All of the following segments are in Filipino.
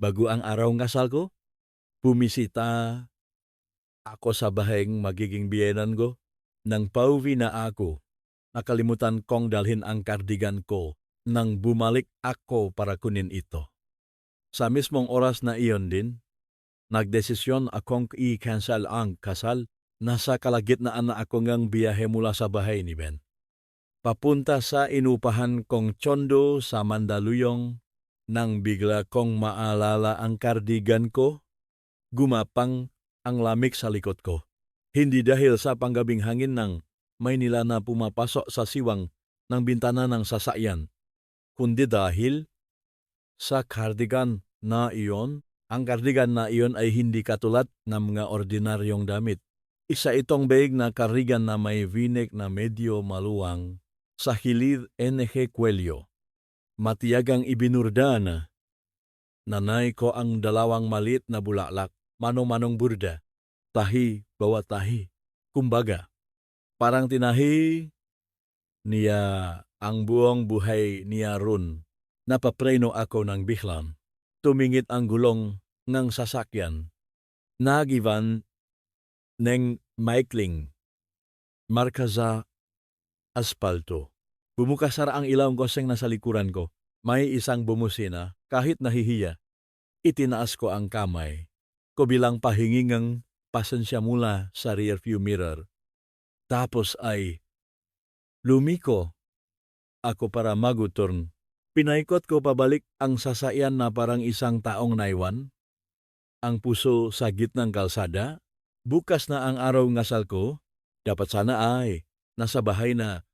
Bago ang araw ng kasal ko, bumisita ako sa bahayng magiging biyenan ko. Nang pauwi na ako, nakalimutan kong dalhin ang kardigan ko nang bumalik ako para kunin ito. Sa mismong oras na iyon din, nagdesisyon akong i-cancel ang kasal. Nasa kalagitnaan na ako ngang biyahe mula sa bahay ni Ben. Papunta sa inupahan kong tsondo sa Mandaluyong nang bigla kong maalala ang kardigan ko, gumapang ang lamig sa likod ko. Hindi dahil sa panggabing hangin ng Maynila na pumapasok sa siwang ng bintana ng sasakyan, kundi dahil sa cardigan na iyon. Ang cardigan na iyon ay hindi katulad ng mga ordinaryong damit. Isa itong bag na cardigan na may v-neck na medyo maluwang sa hilid NG Cuello. Matiyagang ibinurda na. Nanay ko ang dalawang maliit na bulaklak, manong-manong burda, tahi bawat tahi. Kumbaga, parang tinahi niya ang buong buhay niya ron. Napapreno ako ng bihlang. Tumingit ang gulong ng sasakyan. Nagivan ng maikling marka sa aspalto. Bumukasara ang ilawang koseng nasa likuran ko. May isang bumusina, kahit nahihiya. Itinaas ko ang kamay ko bilang pahingingang pasensya mula sa rearview mirror. Tapos ay lumiko ako para maguturn. Pinaikot ko pabalik ang sasakyan na parang isang taong naiwan. Ang puso sa gitnang kalsada. Bukas na ang araw ng ngasal ko. Dapat sana ay nasa bahay na.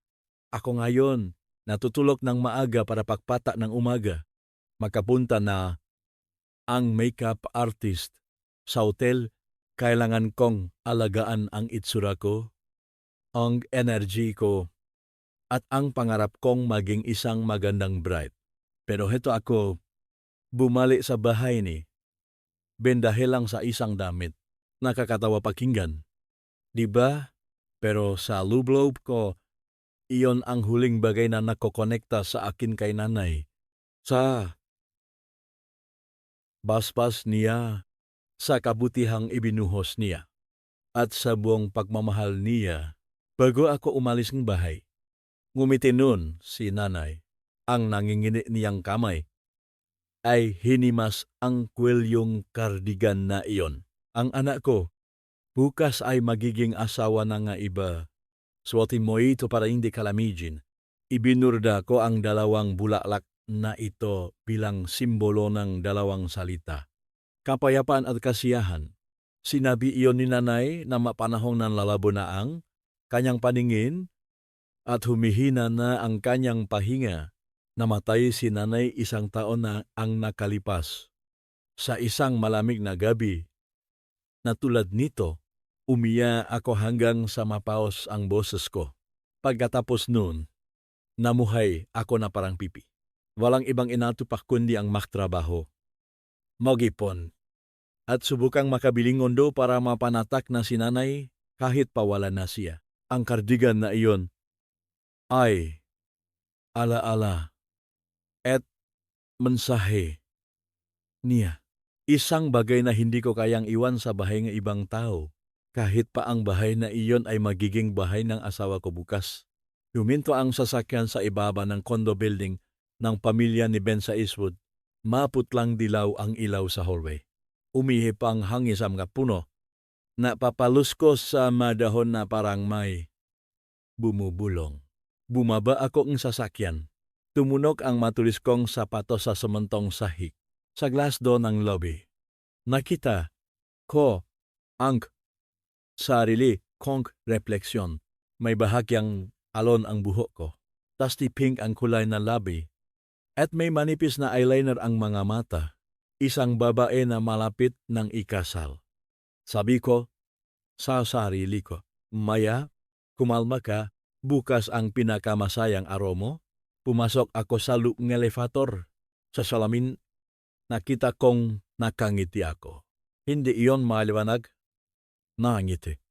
Ako ngayon, natutulog ng maaga para pagpata ng umaga. Makapunta na ang makeup artist sa hotel. Kailangan kong alagaan ang itsura ko, ang energy ko, at ang pangarap kong maging isang magandang bride. Pero heto ako, bumalik sa bahay ni Ben dahil lang sa isang damit. Nakakatawa pakinggan. Diba? Pero sa loob ko, iyon ang huling bagay na nakokonekta sa akin kay nanay. Sa basbas niya, sa kabutihang ibinuhos niya, at sa buong pagmamahal niya. Bago ako umalis ng bahay, ngumiti nun si nanay. Ang nangingini niyang kamay ay hinimas ang kwelyong kardigan na iyon. Ang anak ko, bukas ay magiging asawa na nga iba. Suotin mo ito para hindi kalamijin. Ibinurda ko ang dalawang bulaklak na ito bilang simbolo ng dalawang salita. Kapayapaan at kasiyahan. Sinabi iyon ni nanay na mapanahong nanlalabo na ang kanyang paningin at humihina na ang kanyang pahinga. Namatay si nanay 1 taon na ang nakalipas. Sa isang malamig na gabi, na tulad nito, umiya ako hanggang sa mapaos ang boses ko. Pagkatapos noon, namuhay ako na parang pipi. Walang ibang inatupak kundi ang maktrabaho. Magipon. At subukang makabilingondo para mapanatak na si nanay kahit pawala na siya. Ang kardigan na iyon ay alaala at mensahe niya. Isang bagay na hindi ko kayang iwan sa bahay ng ibang tao. Kahit pa ang bahay na iyon ay magiging bahay ng asawa ko bukas. Huminto ang sasakyan sa ibaba ng condo building ng pamilya ni Ben sa Eastwood. Maputlang dilaw ang ilaw sa hallway. Umihip ang hangin sa mga puno. Napapaluskos sa madahon na parang may bumubulong. Bumaba ako ng sasakyan. Tumunog ang matulis kong sapatos sa sementong sahig. Sa glass door ng lobby, nakita ko ang sarili kong refleksyon. May bahagyang alon ang buhok ko. Dusty pink ang kulay na labi. At may manipis na eyeliner ang mga mata. Isang babae na malapit ng ikasal. Sabi ko sa sarili ko, Maya, kumalma ka. Bukas ang pinakamasayang araw mo. Pumasok ako sa loob ng elevator. Sa salamin, nakita kong nakangiti ako. Hindi iyon maliwanag na ngiti,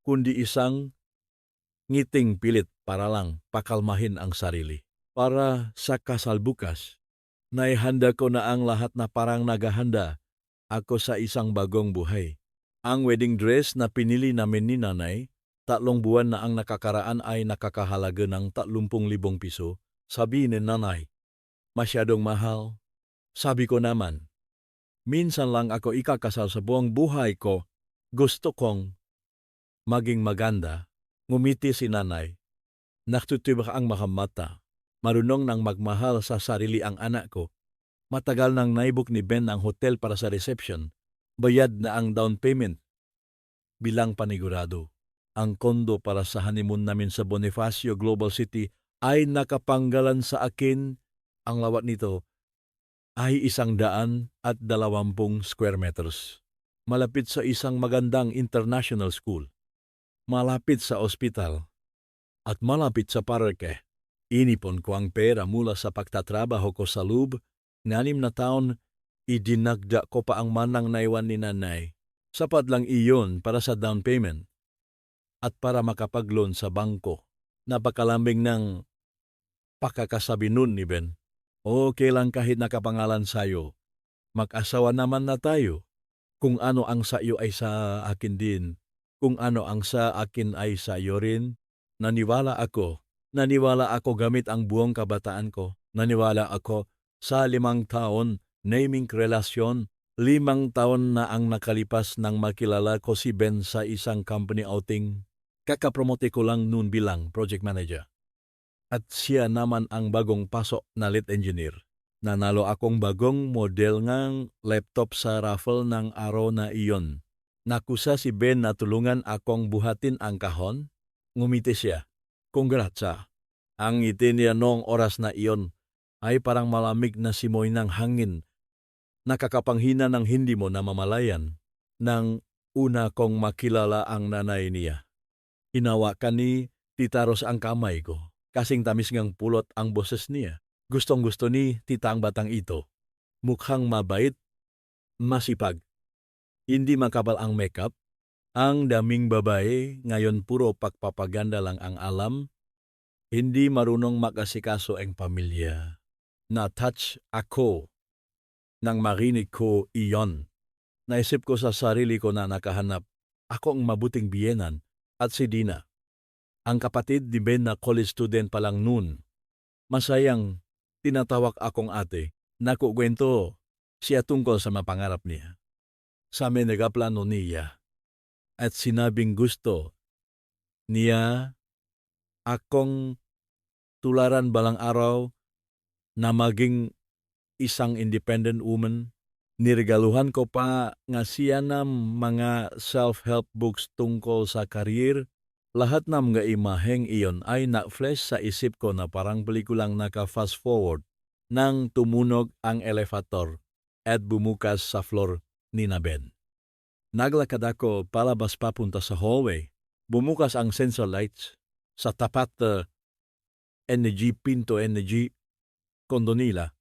kundi isang ngiting pilit para lang pakalmahin ang sarili. Para sa kasal bukas, Naihanda ko na ang lahat na parang naghahanda ako sa isang bagong buhay. Ang wedding dress na pinili namin ni nanay, 3 buwan na ang nakakaraan ay nakakahalaga ng 30,000 piso. Sabi ni nanay, masyadong mahal. Sabi ko naman, minsan lang ako ikakasal sa buong buhay ko. Gusto kong maging maganda. Ngumiti si nanay. Natutibak ang mga mata. Marunong nang magmahal sa sarili ang anak ko. Matagal nang naibok ni Ben ang hotel para sa reception. Bayad na ang down payment. Bilang panigurado, ang kondo para sa honeymoon namin sa Bonifacio Global City ay nakapanggalan sa akin. Ang lawat nito ay 120 square meters. Malapit sa isang magandang international school. Malapit sa ospital. At malapit sa parke. Inipon ko ang pera mula sa pagtatrabaho ko sa loob. 6 na taon, idinagda ko pa ang manang naiwan ni nanay. Sapat lang iyon para sa down payment at para makapag-loan sa bangko. Napakalambing ng pakakasabi nun ni Ben. Okay lang kahit nakapangalan sa'yo. Mag-asawa naman na tayo. Kung ano ang sa iyo ay sa akin din. Kung ano ang sa akin ay sa iyo rin. Naniwala ako. Naniwala ako gamit ang buong kabataan ko. Naniwala ako sa 5 taon naming relasyon. 5 taon na ang nakalipas nang makilala ko si Ben sa isang company outing. Kakapromote ko lang noon bilang project manager. At siya naman ang bagong pasok na lead engineer. Nanalo akong bagong model ngang laptop sa raffle ng araw na iyon. Nakusa si Ben na tulungan akong buhatin ang kahon. Ngumiti siya. Congrats ah. Ang ngiti niya noong oras na iyon ay parang malamig na simoy ng hangin. Nakakapanghina ng hindi mo namamalayan nang una kong makilala ang nanay niya. Hinawakan ni Tita Ros ang kamay ko. Kasing tamis ngang pulot ang boses niya. Gustong-gusto ni tita ang batang ito. Mukhang mabait, masipag. Hindi makapal ang makeup. Ang daming babae ngayon puro pagpapaganda lang ang alam. Hindi marunong makasikaso ang pamilya. Na-touch ako nang marinig ko iyon. Naisip ko sa sarili ko na nakahanap ako ang mabuting biyenan at si Dina. Ang kapatid ni Ben na college student pa lang noon. Masayang tinatawag akong ate. Nakukwento siya tungkol sa mapangarap niya. Sa amin nagaplano niya. At sinabing gusto niya akong tularan balang araw na maging isang independent woman. Niregaluhan ko pa nga siya ng mga self-help books tungkol sa career. Lahat ng mga imaheng iyon ay na-flash sa isip ko na parang pelikulang naka-fast forward nang tumunog ang elevator at bumukas sa floor ni na Ben. Naglakad ako palabas papunta sa hallway. Bumukas ang sensor lights sa tapat energy pinto energy kondo nila.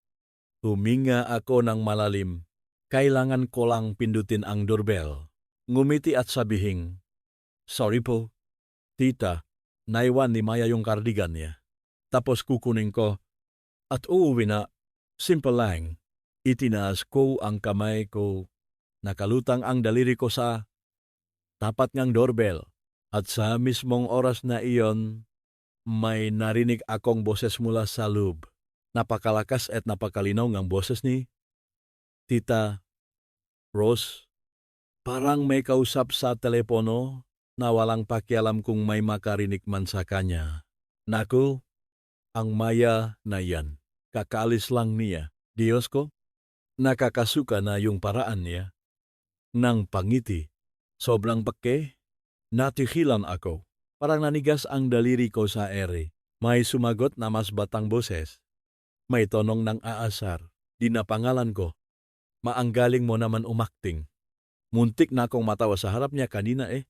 Huminga ako ng malalim. Kailangan ko lang pindutin ang doorbell. Ngumiti at sabihing, sorry po. Tita, naiwan ni Maya yung cardigan niya. Tapos kukunin ko at uuwi na. Simple lang. Itinaas ko ang kamay ko. Nakalutang ang daliri ko sa tapat ngang doorbell. At sa mismong oras na iyon, may narinig akong boses mula sa loob. Napakalakas at napakalinaw ng boses ni Tita Rose. Parang may kausap sa telepono na walang pakialam kung may makarinig man sa kanya. Naku, ang Maya na yan. Kakaalis lang niya. Diyos ko, nakakasuka na yung paraan niya. Nang pangiti, sobrang pake, natihilan ako. Parang nanigas ang daliri ko sa ere. May sumagot na mas batang boses. May tonong ng aasar. Di na pangalan ko. Maanggaling mo naman umakting. Muntik na akong matawa sa harap niya kanina eh.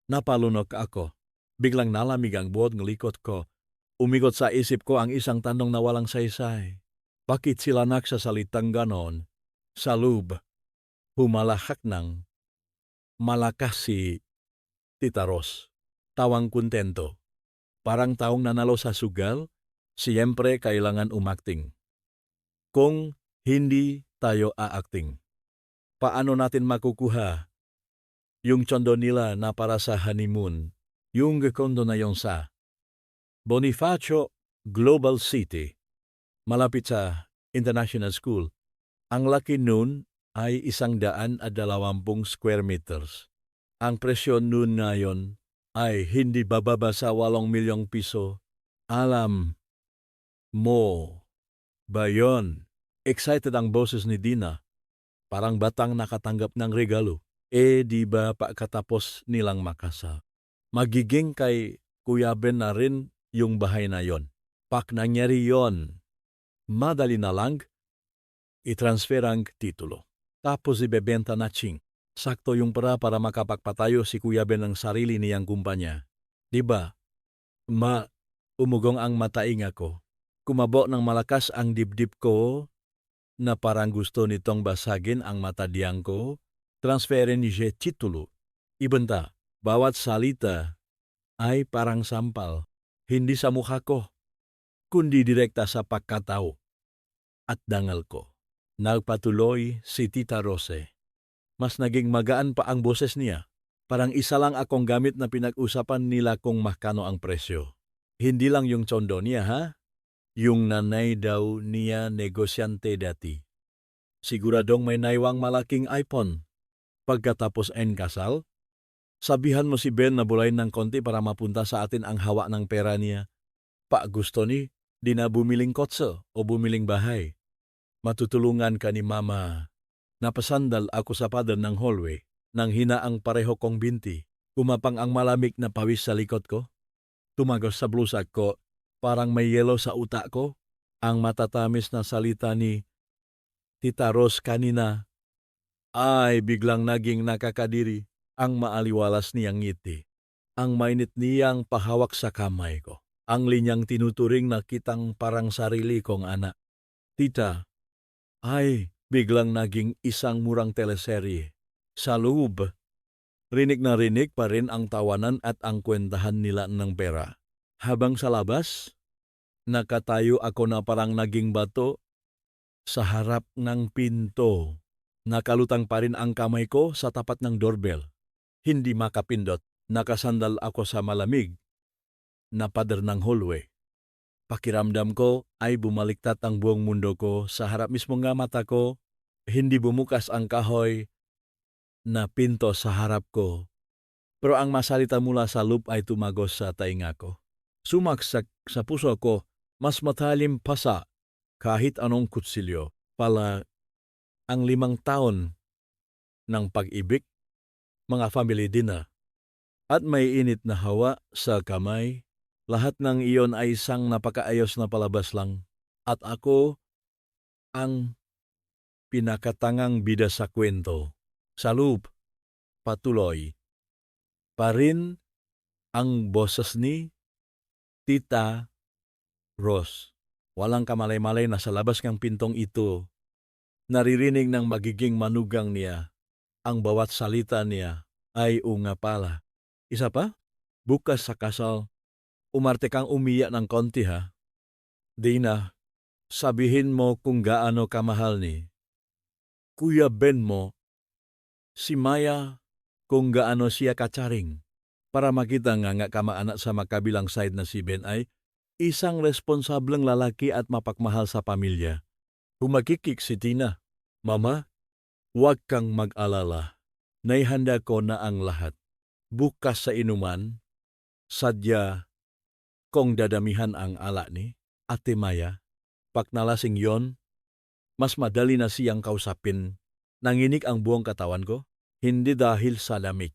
Napalunok ako. Biglang nalamig ang buod ng likod ko. Umigot sa isip ko ang isang tanong na walang saysay. Bakit sila nagsasalitang ganon? Sa loob, humalahak ng malakas si Tita Ros. Tawang kontento. Parang taong nanalo sa sugal, siyempre kailangan umakting. Kung Hindi tayo aacting. Paano natin makukuha yung condo nila na para sa honeymoon? Yung condo na yon sa Bonifacio Global City, malapit sa International School. Ang laki nun ay 120 square meters. Ang presyo nun ngayon ay hindi bababa sa 8 milyong piso. Alam mo ba yon? Excited ang boses ni Dina. Parang batang nakatanggap ng regalo. Di ba pagkatapos nilang makasal? Magiging kay Kuya Ben na rin yung bahay na yon. Pak nangyari yon, madali na lang i-transfer ang titulo. Tapos ibebenta na ching. Sakto yung para makapagpatayo si Kuya Ben ng sarili niyang kumpanya. Diba? Umugong ang mataing ako. Kumabo ng malakas ang dibdib ko na parang gusto nitong basagin ang matadiyang ko. Transferin niya titulo. Ibenta, bawat salita ay parang sampal. Hindi sa mukha ko, kundi direkta sa pagkatao at dangal ko. Nagpatuloy si Tita Rose. Mas naging magaan pa ang boses niya. Parang isa lang akong gamit na pinag-usapan nila kung magkano ang presyo. Hindi lang yung condo niya, ha? Yung nanay daw niya negosyante dati. Siguradong may naiwang malaking iPhone. Pagkatapos kasal, sabihan mo si Ben na bulayin ng konti para mapunta sa atin ang hawa ng pera niya. Gusto ni, di na bumiling kotse o bumiling bahay. Matutulungan ka ni Mama. Napasandal ako sa pader ng hallway nang hina ang pareho kong binti. Kumapang ang malamig na pawis sa likod ko. Tumagos sa blusa ko, parang may yelo sa utak ko. Ang matatamis na salita ni Tita Rose kanina ay biglang naging nakakadiri. Ang maaliwalas niyang ngiti. Ang mainit niyang pahawak sa kamay ko. Ang linyang tinuturing na kitang parang sarili kong anak. Tita, ay biglang naging isang murang teleserye. Sa loob, rinig na rinig pa rin ang tawanan at ang kwentahan nila ng pera. Habang sa labas, nakatayo ako na parang naging bato sa harap ng pinto. Nakalutang pa rin ang kamay ko sa tapat ng doorbell. Hindi makapindot. Nakasandal ako sa malamig na pader ng hallway. Pakiramdam ko ay bumaliktad ang buong mundo ko sa harap mismo nga mata ko. Hindi bumukas ang kahoy na pinto sa harap ko. Pero ang masalita mula sa loob ay tumagos sa tainga ko. Sumaksak sa puso ko, mas matalim pa sa kahit anong kutsilyo. Pala ang 5 taon ng pag-ibig, mga family dinner, at may init na hawa sa kamay. Lahat ng iyon ay isang napakaayos na palabas lang. At ako ang pinakatangang bida sa kwento. Sa loob, patuloy pa rin ang boses ni Tita Rose. Walang kamalay-malay na sa labas ng pintong ito, naririnig ng magiging manugang niya. Ang bawat salita niya ay unga pala. Isa pa, bukas sa kasal, umarte kang umiyak ng konti, ha? Dina, sabihin mo kung gaano kamahal ni Kuya Ben mo, si Maya, kung gaano siya katsaring. Para makita nga kamaanak sa makabilang side na si Ben ay isang responsableng lalaki at mapagmahal sa pamilya. Humakikik si Tina. Mama, huwag kang mag-alala. Naihanda ko na ang lahat. Bukas sa inuman, sadya kong dadamihan ang ala ni Ate Maya. Pagnalasing yon, mas madali na siyang kausapin. Nanginig ang buong katawan ko, hindi dahil sa lamig,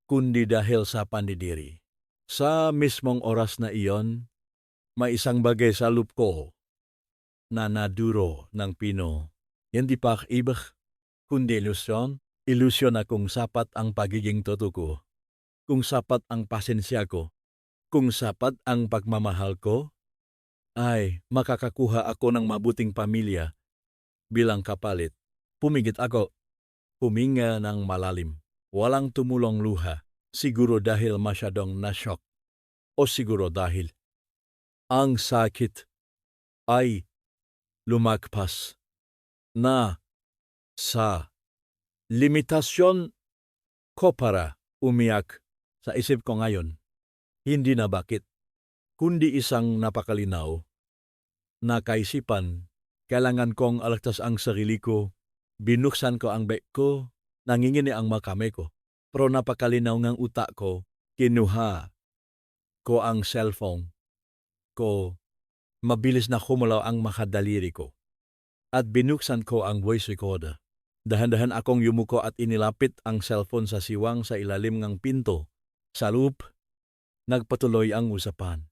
kundi dahil sa pandidiri. Sa mismong oras na iyon, may isang bagay sa loob ko na naduro ng pino. Hindi pa ibig, kundi ilusyon. Ilusyon na kung sapat ang pagiging totoo ko, kung sapat ang pasensya ko, kung sapat ang pagmamahal ko, ay makakakuha ako ng mabuting pamilya bilang kapalit. Pumigit ako, huminga ng malalim. Walang tumulong luha, siguro dahil masyadong na-shock o siguro dahil ang sakit ay lumagpas na sa limitasyon ko para umiyak sa isip ko ngayon. Hindi na bakit, kundi isang napakalinaw na kaisipan. Kailangan kong alaktas ang sarili ko. Binuksan ko ang bag ko, nangingini ang makame ko. Pero napakalinaw ng utak ko, kinuha ko ang cellphone ko. Mabilis na humulaw ang makadaliri ko. At binuksan ko ang voice recorder. Dahan-dahan akong yumuko at inilapit ang cellphone sa siwang sa ilalim ng pinto. Sa loop, nagpatuloy ang usapan.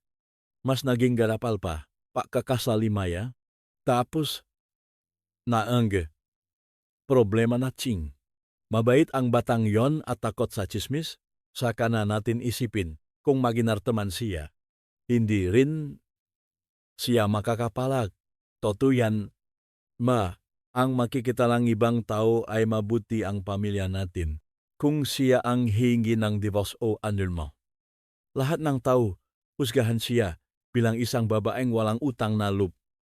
Mas naging garapal pa, pakakasalimaya. Tapos, naang problema na ching. Mabait ang batang yon at takot sa chismis. Saka na natin isipin kung maginartaman siya. Hindi rin siya makakapalag. Totuyan, ang makikita lang ibang tao ay mabuti ang pamilya natin. Kung siya ang hingi ng divorce o annulment. Lahat ng tao, husgahan siya bilang isang babaeng walang utang na loob.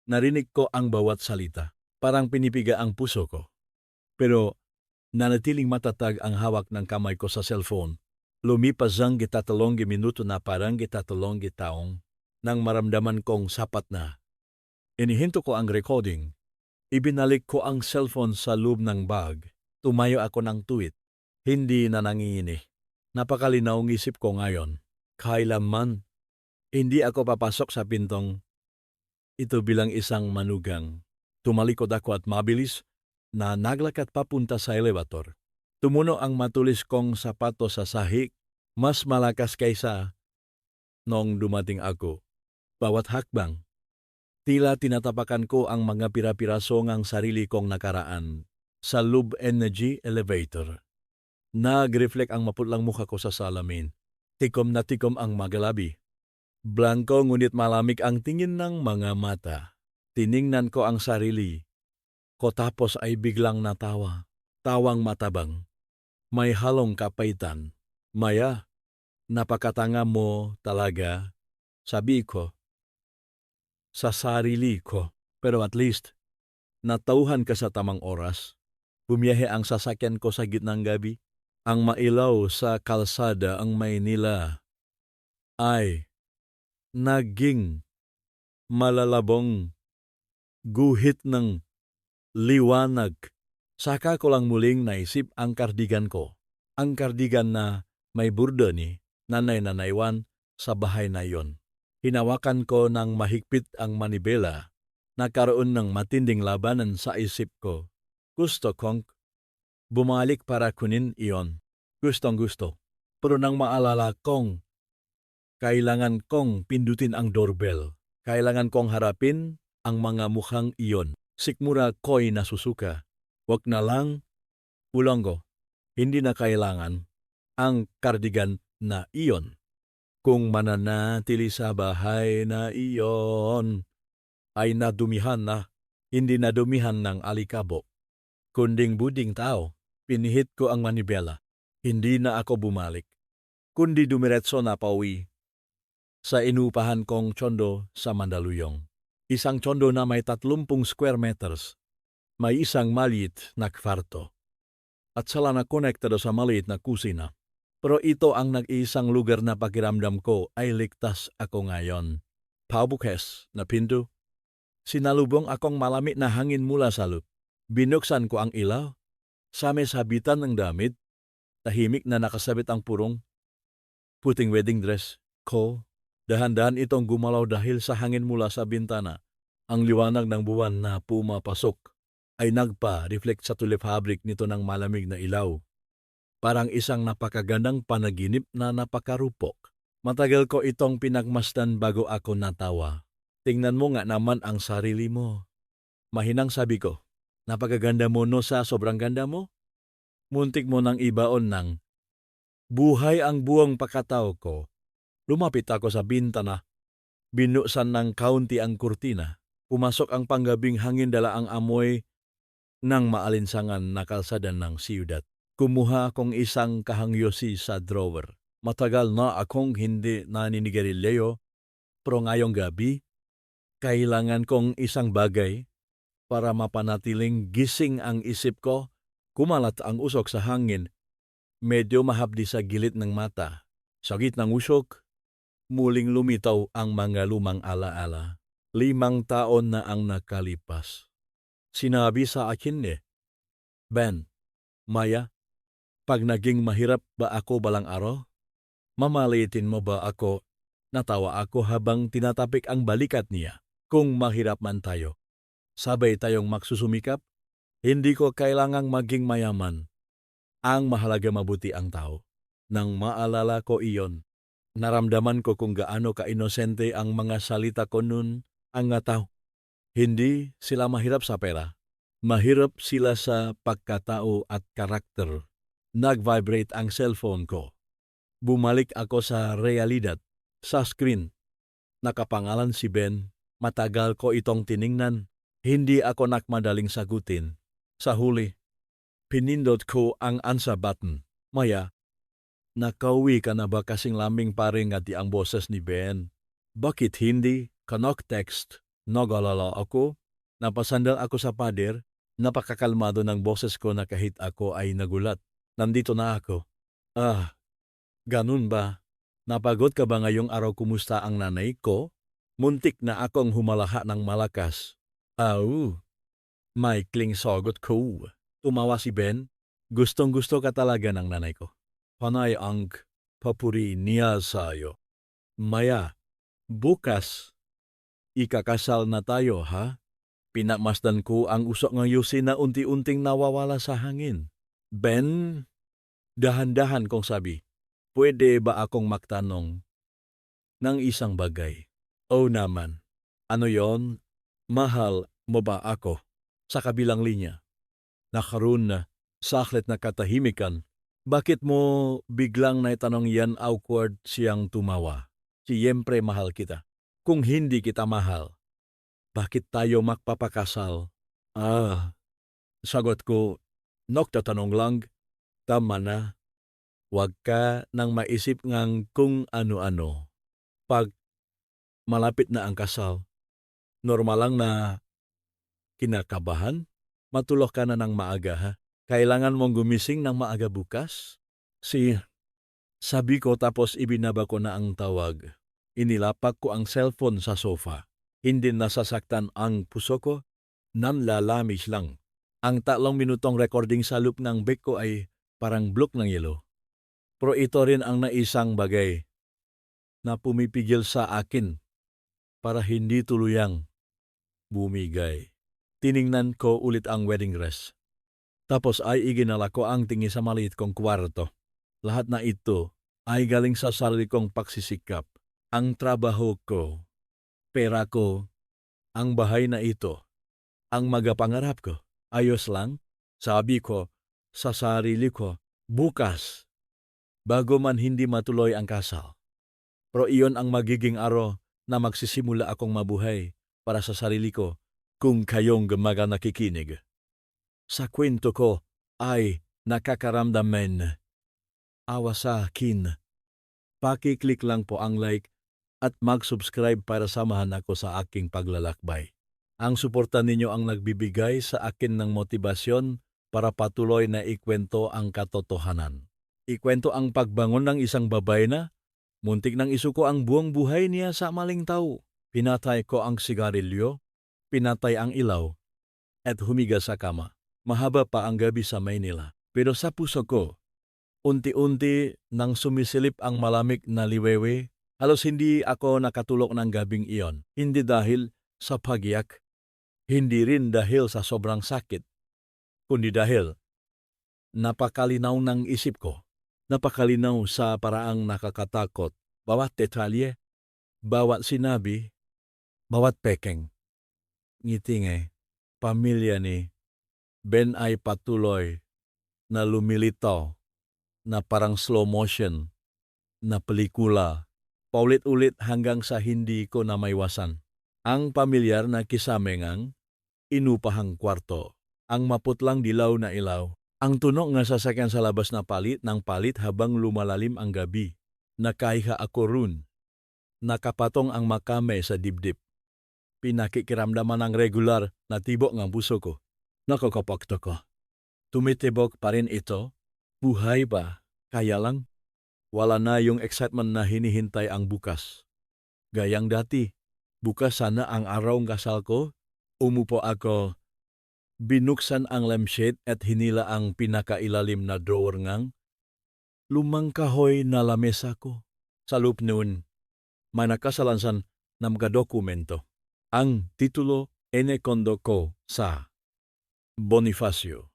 Narinig ko ang bawat salita. Parang pinipiga ang puso ko. Pero nanatiling matatag ang hawak ng kamay ko sa cellphone. Lumipas ang gitatalong minuto na parang gitatalong taong nang maramdaman kong sapat na. Inihinto ko ang recording. Ibinalik ko ang cellphone sa loob ng bag. Tumayo ako ng tuwid. Hindi na nangingini. Napakalinaw ang isip ko ngayon. Kailanman, hindi ako papasok sa pintong ito bilang isang manugang. Tumalikod ako at mabilis na naglakad papunta sa elevator. Tumuno ang matulis kong sapato sa sahig, mas malakas kaysa noong dumating ako. Bawat hakbang, tila tinatapakan ko ang mga pira-piraso ng sarili kong nakaraan sa Lube Energy Elevator. Nag-reflect ang maputlang mukha ko sa salamin. Tikom na tikom ang magalabi. Blanco ngunit malamig ang tingin ng mga mata. Tiningnan ko ang sarili ko tapos ay biglang natawa. Tawang matabang. May halong kapaitan. Maya, napakatanga mo talaga, sabi ko. Sa sarili ko. Pero at least, natauhan ka sa tamang oras. Bumiyahe ang sasakyan ko sa gitnang gabi. Ang mailaw sa kalsada ang Maynila ay naging malalabong guhit ng liwanag. Saka ko lang muling naisip ang kardigan ko. Ang kardigan na may burdo ni Nanay-Nanaywan sa bahay na yon. Hinawakan ko ng mahigpit ang manibela. Nagkaroon ng matinding labanan sa isip ko. Gusto kong bumalik para kunin iyon. Gustong-gusto. Pero nang maalala kong kailangan kong pindutin ang doorbell. Kailangan kong harapin ang mga mukhang iyon. Sikmura ko'y nasusuka. Wag na lang, ulang ko. Hindi na kailangan ang kardigan na iyon. Kung mananatili sa bahay na iyon, ay nadumihan na, hindi nadumihan ng alikabok. Kunding buding tao, pinihit ko ang manibela. Hindi na ako bumalik, kundi dumiretso na pauwi sa inupahan kong tsondo sa Mandaluyong. Isang tsondo na may 30 square meters. May isang maliit na kwarto. At sala na konektado sa maliit na kusina. Pero ito ang nag-iisang lugar na pakiramdam ko ay ligtas ako ngayon. Paubukes na pinto. Sinalubong akong malamig na hangin mula sa loob. Binuksan ko ang ilaw. Sa may sabitan ng damit, tahimik na nakasabit ang purong puting wedding dress ko. Dahan-dahan itong gumalaw dahil sa hangin mula sa bintana. Ang liwanag ng buwan na pumapasok ay nagpa-reflect sa tulip fabric nito ng malamig na ilaw. Parang isang napakagandang panaginip na napakarupok. Matagal ko itong pinagmasdan bago ako natawa. Tingnan mo nga naman ang sarili mo. Mahinang sabi ko, napakaganda mo no sa sobrang ganda mo. Muntik mo nang ibaon ng buhay ang buong pakatao ko. Lumapit ako sa bintana. Binuksan ng kaunti ang kurtina. Pumasok ang panggabing hangin dala ang amoy ng maalinsangan na kalsada ng siyudad. Kumuha akong isang kahangyosi sa drawer. Matagal na akong hindi naninigarilyo, pero ngayong gabi, kailangan kong isang bagay para mapanatiling gising ang isip ko, kumalat ang usok sa hangin, medyo mahapdi sa gilid ng mata. Sa gitnang usok, muling lumitaw ang mga lumang alaala. 5 taon na ang nakalipas. Sinabi sa akin Ben, Maya, pag naging mahirap ba ako balang araw? Mamalitin mo ba ako? Natawa ako habang tinatapik ang balikat niya. Kung mahirap man tayo, sabay tayong magsusumikap. Hindi ko kailangang maging mayaman. Ang mahalaga mabuti ang tao. Nang maalala ko iyon, naramdaman ko kung gaano ka-inosente ang mga salita ko noon. Ang nga tao, hindi sila mahirap sa pera. Mahirap sila sa pagkatao at karakter. Nag-vibrate ang cellphone ko. Bumalik ako sa realidad. Sa screen, nakapangalan si Ben. Matagal ko itong tiningnan. Hindi ako nakmadaling sagutin. Sa huli, pinindot ko ang answer button. Maya, nakauwi ka na ba kasing laming paring nga di ang boses ni Ben? Bakit hindi? Kanok text. Nagalala ako. Napasandal ako sa pader. Napakakalmado ng boses ko na kahit ako ay nagulat. Nandito na ako. Ganun ba? Napagod ka ba ngayong araw? Kumusta ang nanay ko? Muntik na akong humalaha ng malakas. Maikling sagot ko. Tumawa si Ben. Gustong-gusto ka talaga ng nanay ko. Panay ang papuri niya sa'yo. Maya, bukas, ikakasal na tayo, ha? Pinamasdan ko ang usok ng yusin na unti-unting nawawala sa hangin. Ben, dahan-dahan kong sabi, pwede ba akong magtanong ng isang bagay? Naman. Ano yon? Mahal mo ba ako? Sa kabilang linya. Nakaroon na saklit na katahimikan. Bakit mo biglang naitanong yan? Awkward siyang tumawa. Siyempre mahal kita. Kung hindi kita mahal, bakit tayo magpapakasal? Sagot ko, nagtatanong lang. Tama na. Huwag ka nang maisip ngang kung ano-ano. Pag malapit na ang kasal, normal lang na kinakabahan. Matulog ka na ng maaga, ha? Kailangan mong gumising ng maaga bukas? Sabi ko tapos ibinaba ko na ang tawag. Inilapak ko ang cellphone sa sofa. Hindi nasasaktan ang puso ko. Nanlalamis lang. Ang 3 minutong recording sa loop ng bag ko ay parang block ng yelo. Pero ito rin ang naisang bagay na pumipigil sa akin para hindi tuluyang bumigay. Tiningnan ko ulit ang wedding dress. Tapos ay iginala ko ang tingin sa maliit kong kwarto. Lahat na ito ay galing sa sarili kong pagsisikap. Ang trabaho ko, pera ko, ang bahay na ito, ang magapangarap ko. Ayos lang, sabi ko sa sarili ko, bukas, bago man hindi matuloy ang kasal. Pero iyon ang magiging araw na magsisimula akong mabuhay para sa sarili ko kung kayong gumaga nakikinig. Sa kwento ko ay nakakaramdaman awa sa akin. Paki-click lang po ang like at mag-subscribe para samahan ako sa aking paglalakbay. Ang suporta ninyo ang nagbibigay sa akin ng motibasyon para patuloy na ikwento ang katotohanan. Ikwento ang pagbangon ng isang babae na muntik nang isuko ang buong buhay niya sa maling tao. Pinatay ko ang sigarilyo, pinatay ang ilaw, at humiga sa kama. Mahaba pa ang gabi sa Maynila. Pero sa puso ko, unti-unti nang sumisilip ang malamig na liwewe. Halos hindi ako nakatulog ng gabing iyon. Hindi dahil sa pagiyak, hindi rin dahil sa sobrang sakit, kundi dahil napakalinaw ng isip ko. Napakalinaw sa paraang nakakatakot. Bawat detalye, bawat sinabi, bawat pekeng. Ngitingay, pamilya ni Ben ay patuloy na lumilitaw na parang slow motion na pelikula. Paulit-ulit hanggang sa hindi ko na maiwasan. Ang pamilyar na kisamengang inupahang kwarto. Ang maputlang dilaw na ilaw. Ang tunog nga sasakyan sa labas na palit ng palit habang lumalalim ang gabi. Nakaiha ako run. Nakapatong ang makame sa dibdib. pinakikiramdaman ng regular na tibok ng puso ko. Nakakapagta ko. Tumitibok pa rin ito. Buhay pa. Kaya lang, wala na yung excitement na hinihintay ang bukas. Gayang dati, bukas sana ang araw ng kasal ko. Umupo ako, binuksan ang lampshade at hinila ang pinakailalim na drawer ngang lumang kahoy na lamesa ko. Sa loob noon, may nakasalansan na mga dokumento. Ang titulo ene kondo ko sa Bonifacio,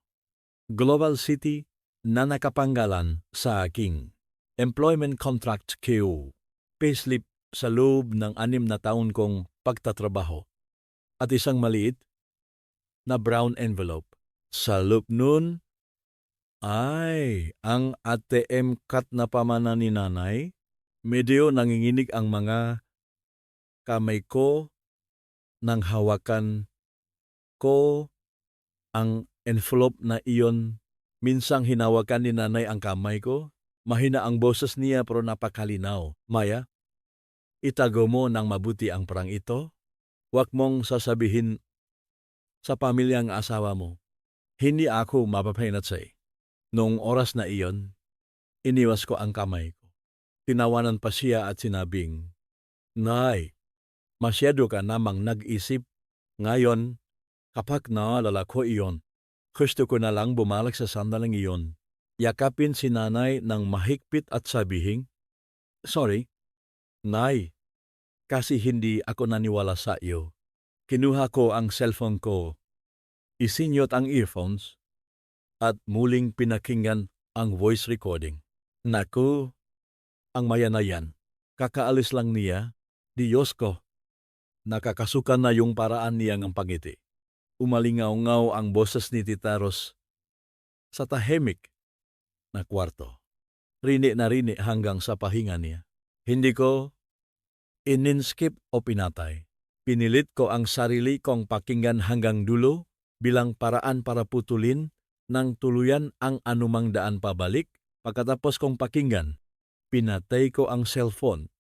Global City na nakapanggalan sa aking employment contract ko, payslip sa loob ng 6 na taon kong pagtatrabaho at isang maliit na brown envelope. Sa loob nun ay ang ATM card na pamana ni nanay. Medyo nanginginig ang mga kamay ko nang hawakan ko ang envelope na iyon. Minsang hinawakan ni nanay ang kamay ko. Mahina ang boses niya pero napakalinaw. Maya, itago mo ng mabuti ang perang ito. Huwag mong sasabihin sa pamilyang asawa mo. Hindi ako mapapahinatsay. Noong oras na iyon, iniwas ko ang kamay ko. Tinawanan pa siya at sinabing, Nay, masyado ka namang nag-isip. Ngayon, kapag naalala ko iyon, gusto ko na lang bumalik sa sandaling iyon. Yakapin si nanay ng mahigpit at sabihin, Sorry, Nay, kasi hindi ako naniwala sa iyo. Kinuha ko ang cellphone ko, isinyot ang earphones, at muling pinakinggan ang voice recording. Naku, ang maya na yan. Kakaalis lang niya, Diyos ko. Nakakasukan na yung paraan niya ng pangiti. Umalingaw-ngaw ang boses ni Tita Ros sa tahimik na kwarto. Rini na rini hanggang sa pahinga niya. Hindi ko ininskip o pinatay. Pinilit ko ang sarili kong pakinggan hanggang dulo bilang paraan para putulin ng tuluyan ang anumang daan pabalik. Pagkatapos kong pakinggan, pinatay ko ang cellphone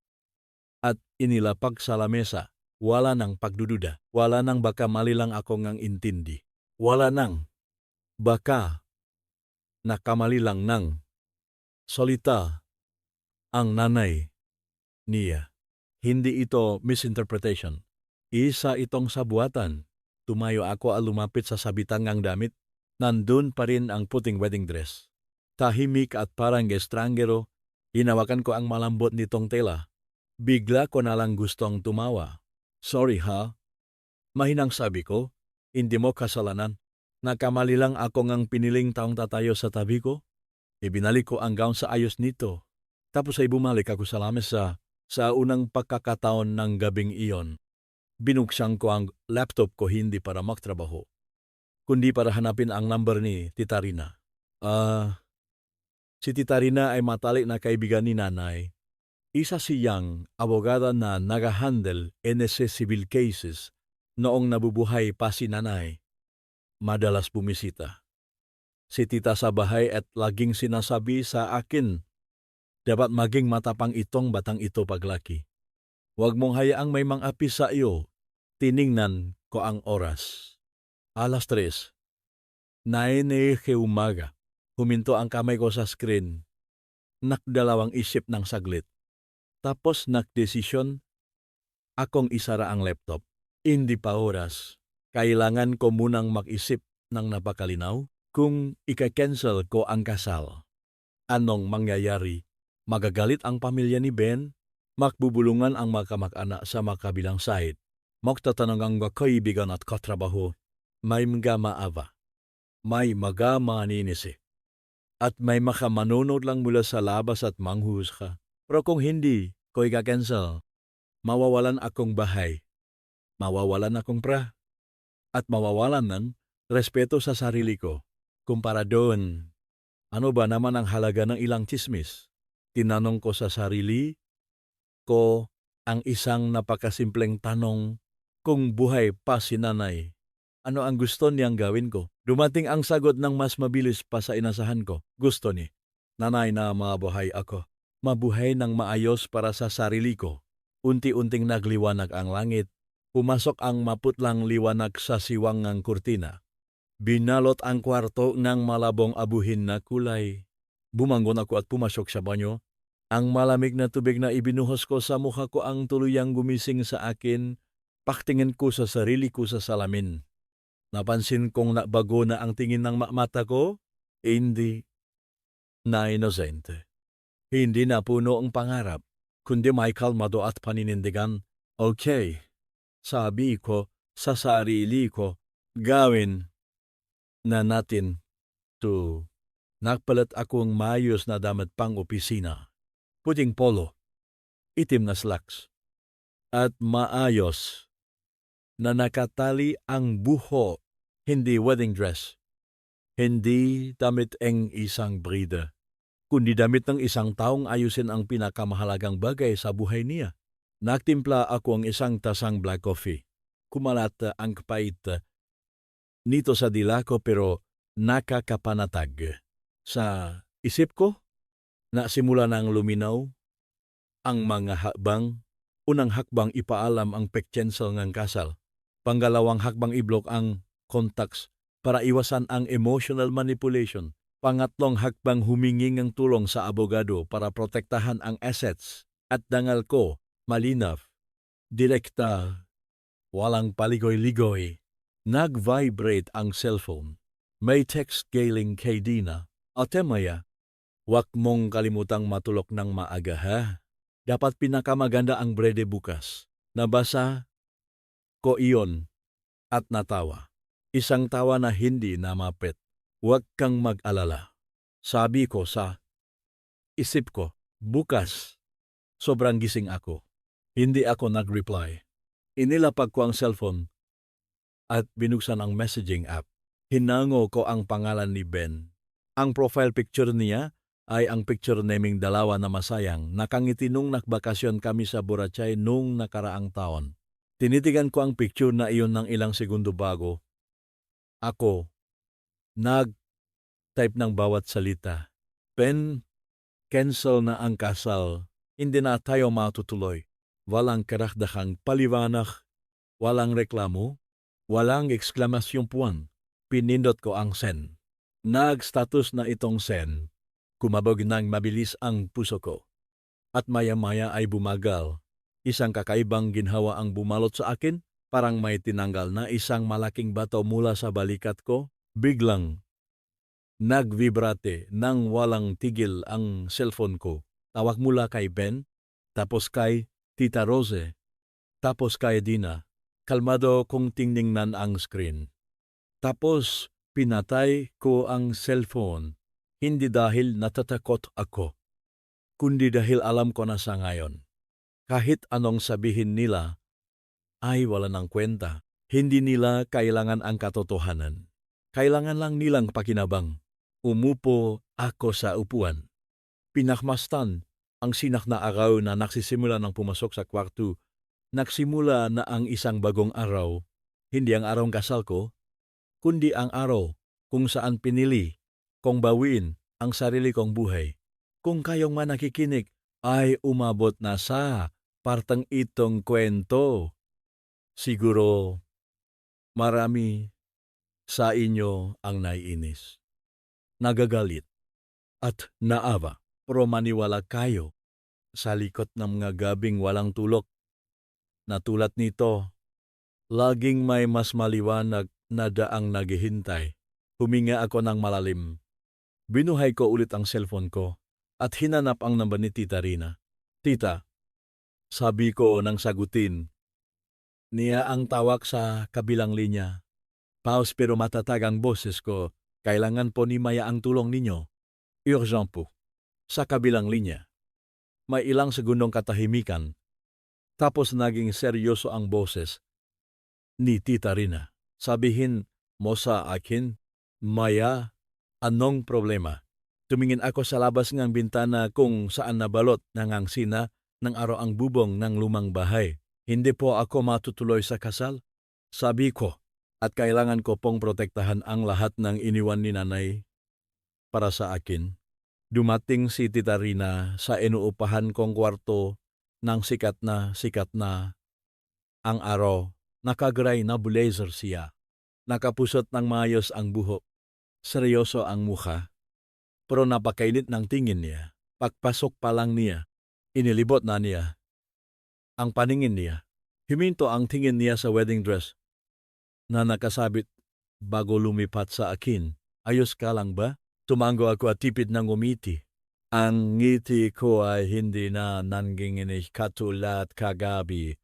at inilapag sa lamesa. Wala nang pagdududa. Wala nang baka mali lang ako ngang intindi. Wala nang baka nakamali lang ng salita ang nanay niya. Hindi ito misinterpretation. Isa itong sabuatan. Tumayo ako at lumapit sa sabitang ng damit. Nandun pa rin ang puting wedding dress. Tahimik at parang estranggero, hinawakan ko ang malambot nitong tela. Bigla ko nalang gustong tumawa. Sorry ha? Mahinang sabi ko, hindi mo kasalanan. Nakamali lang ako ngang piniling taong tatayo sa tabi ko. Ibinalik ko ang gown sa ayos nito. Tapos ay bumalik ako sa lamesa sa unang pagkakataon ng gabing iyon. Binuksan ko ang laptop ko hindi para magtrabaho, kundi para hanapin ang number ni Tita Rina. Si Tita Rina ay matalik na kaibigan ni nanay. Isa siyang abogada na nag-handle NSC civil cases noong nabubuhay pa si nanay. Madalas bumisita si tita sa bahay at laging sinasabi sa akin, dapat maging matapang itong batang ito paglaki. Huwag mong hayaang may mang-api sa iyo. Tiningnan ko ang oras. 3:00. 9 umaga. Huminto ang kamay ko sa screen. Nakdalawang isip ng saglit. Tapos nagdesisyon akong isara ang laptop. Hindi pa oras. Kailangan ko munang mag-isip ng napakalinaw kung ika-cancel ko ang kasal. Anong mangyayari? Magagalit ang pamilya ni Ben? Makbubulungan ang mga kamag-anak sa makabilang side? Magtatanong ang kaibigan at katrabaho? May mga maava. May mga maninisi. At may makamanunod lang mula sa labas at manghusga. Pero kung hindi ko ika-cancel, mawawalan akong bahay, mawawalan akong at mawawalan ng respeto sa sarili ko. Kumpara doon, ano ba naman ang halaga ng ilang tsismis? Tinanong ko sa sarili ko ang isang napakasimpleng tanong, kung buhay pa si nanay, ano ang gusto niyang gawin ko? Dumating ang sagot ng mas mabilis pa sa inasahan ko. Gusto ni nanay na mabuhay ako. Mabuhay ng maayos para sa sarili ko. Unti-unting nagliwanag ang langit Pumasok ang maputlang liwanag sa siwangang kurtina. Binalot ang kwarto ng malabong abuhin na kulay. Bumangon ako at pumasok sa banyo. Ang malamig na tubig na ibinuhos ko sa mukha ko ang tuluyang gumising sa akin. Paktingin ko sa sarili ko sa salamin. Napansin kong nabago na ang tingin ng mata ko. Hindi na inosente. Hindi na puno ang pangarap, kundi may kalmado at paninindigan. Okay, sabi ko sa sarili ko, gawin na natin to. Nagpalit akong mayos na damit pang opisina. Puting polo, itim na slacks, at maayos na nakatali ang buho, hindi wedding dress. Hindi damit ang isang bride, kundi damit ng isang taong ayusin ang pinakamahalagang bagay sa buhay niya. Nagtimpla ako ang isang tasang black coffee. Kumalat ang kapait nito sa dila ko pero nakakapanatag. Sa isip ko, nasimula ng luminaw ang mga hakbang. Unang hakbang ipaalam ang pektensel ng kasal. Pangalawang hakbang iblok ang contacts para iwasan ang emotional manipulation. Pangatlong hakbang humingi ng tulong sa abogado para protektahan ang assets. At dangal ko, malinaw, direkta, walang paligoy-ligoy. Nag-vibrate ang cellphone. May text galing kay Dina. Atemaya, wag mong kalimutang matulog ng maaga ha. Dapat pinakamaganda ang brede bukas. Nabasa ko iyon at natawa. Isang tawa na hindi namapit. Huwag kang mag-alala. Sabi ko sa isip ko, bukas. Sobrang gising ako. Hindi ako nag-reply. Inilapag ko ang cellphone at binuksan ang messaging app. Hinango ko ang pangalan ni Ben. Ang profile picture niya ay ang picture naming dalawa na masayang nakangiti nung nakbakasyon kami sa Boracay nung nakaraang taon. Tinitigan ko ang picture na iyon ng ilang segundo bago. Ako, nag-type ng bawat salita. Ben, cancel na ang kasal. Hindi na tayo matutuloy. Walang karagdagang paliwanag, walang reklamo, walang eksklamasiyon puwan. Pinindot ko ang send. Nag-status na itong send. Kumabog ng mabilis ang puso ko. At maya-maya ay bumagal. Isang kakaibang ginhawa ang bumalot sa akin. Parang may tinanggal na isang malaking bato mula sa balikat ko. Biglang nagvibrate nang walang tigil ang cellphone ko. Tawag mula kay Ben, tapos kay Tita Rose, tapos kay Dina. Kalmado kong tiningnan ang screen. Tapos pinatay ko ang cellphone. Hindi dahil natatakot ako, kundi dahil alam ko na sa ngayon. Kahit anong sabihin nila, ay wala ng kwenta. Hindi nila kailangan ang katotohanan. Kailangan lang nilang pakinabang. Umupo ako sa upuan. Pinakmastan ang sinak na araw na nagsisimula ng pumasok sa kwarto. Nagsimula na ang isang bagong araw. Hindi ang araw ng kasal ko, kundi ang araw kung saan pinili kong bawiin ang sarili kong buhay. Kung kayong man nakikinig ay umabot na sa partang itong kwento. Siguro marami sa inyo ang naiinis, nagagalit at naawa. Pero maniwala kayo sa likod ng mga gabing walang tulog. Na tulad nito, laging may mas maliwanag na daang naghihintay. Huminga ako ng malalim. Binuhay ko ulit ang cellphone ko at hinanap ang number ni Tita Rina. Tita, sabi ko nang sagutin. Niya ang tawag sa kabilang linya. Pause pero matatag ang boses ko. Kailangan po ni Maya ang tulong ninyo. Urgent po. Sa kabilang linya. May ilang segundong katahimikan. Tapos naging seryoso ang boses ni Tita Rina. Sabihin mo sa akin, Maya, anong problema? Tumingin ako sa labas ng bintana kung saan nabalot ng angsina ng araw ang bubong ng lumang bahay. Hindi po ako matutuloy sa kasal, sabi ko, at kailangan ko pong protektahan ang lahat ng iniwan ni nanay para sa akin. Dumating si Tita Rina sa inuupahan kong kwarto ng sikat na ang araw. Nakagray na blazer siya. Nakapusot ng maayos ang buhok. Seryoso ang mukha. Pero napakainit ng tingin niya. Pagpasok pa lang niya, inilibot na niya ang paningin niya. Himinto ang tingin niya sa wedding dress na nakasabit bago lumipat sa akin. Ayos ka lang ba? Tumango ako at tipid ng umiti. Ang ngiti ko ay hindi na nanginginig katulad kagabi.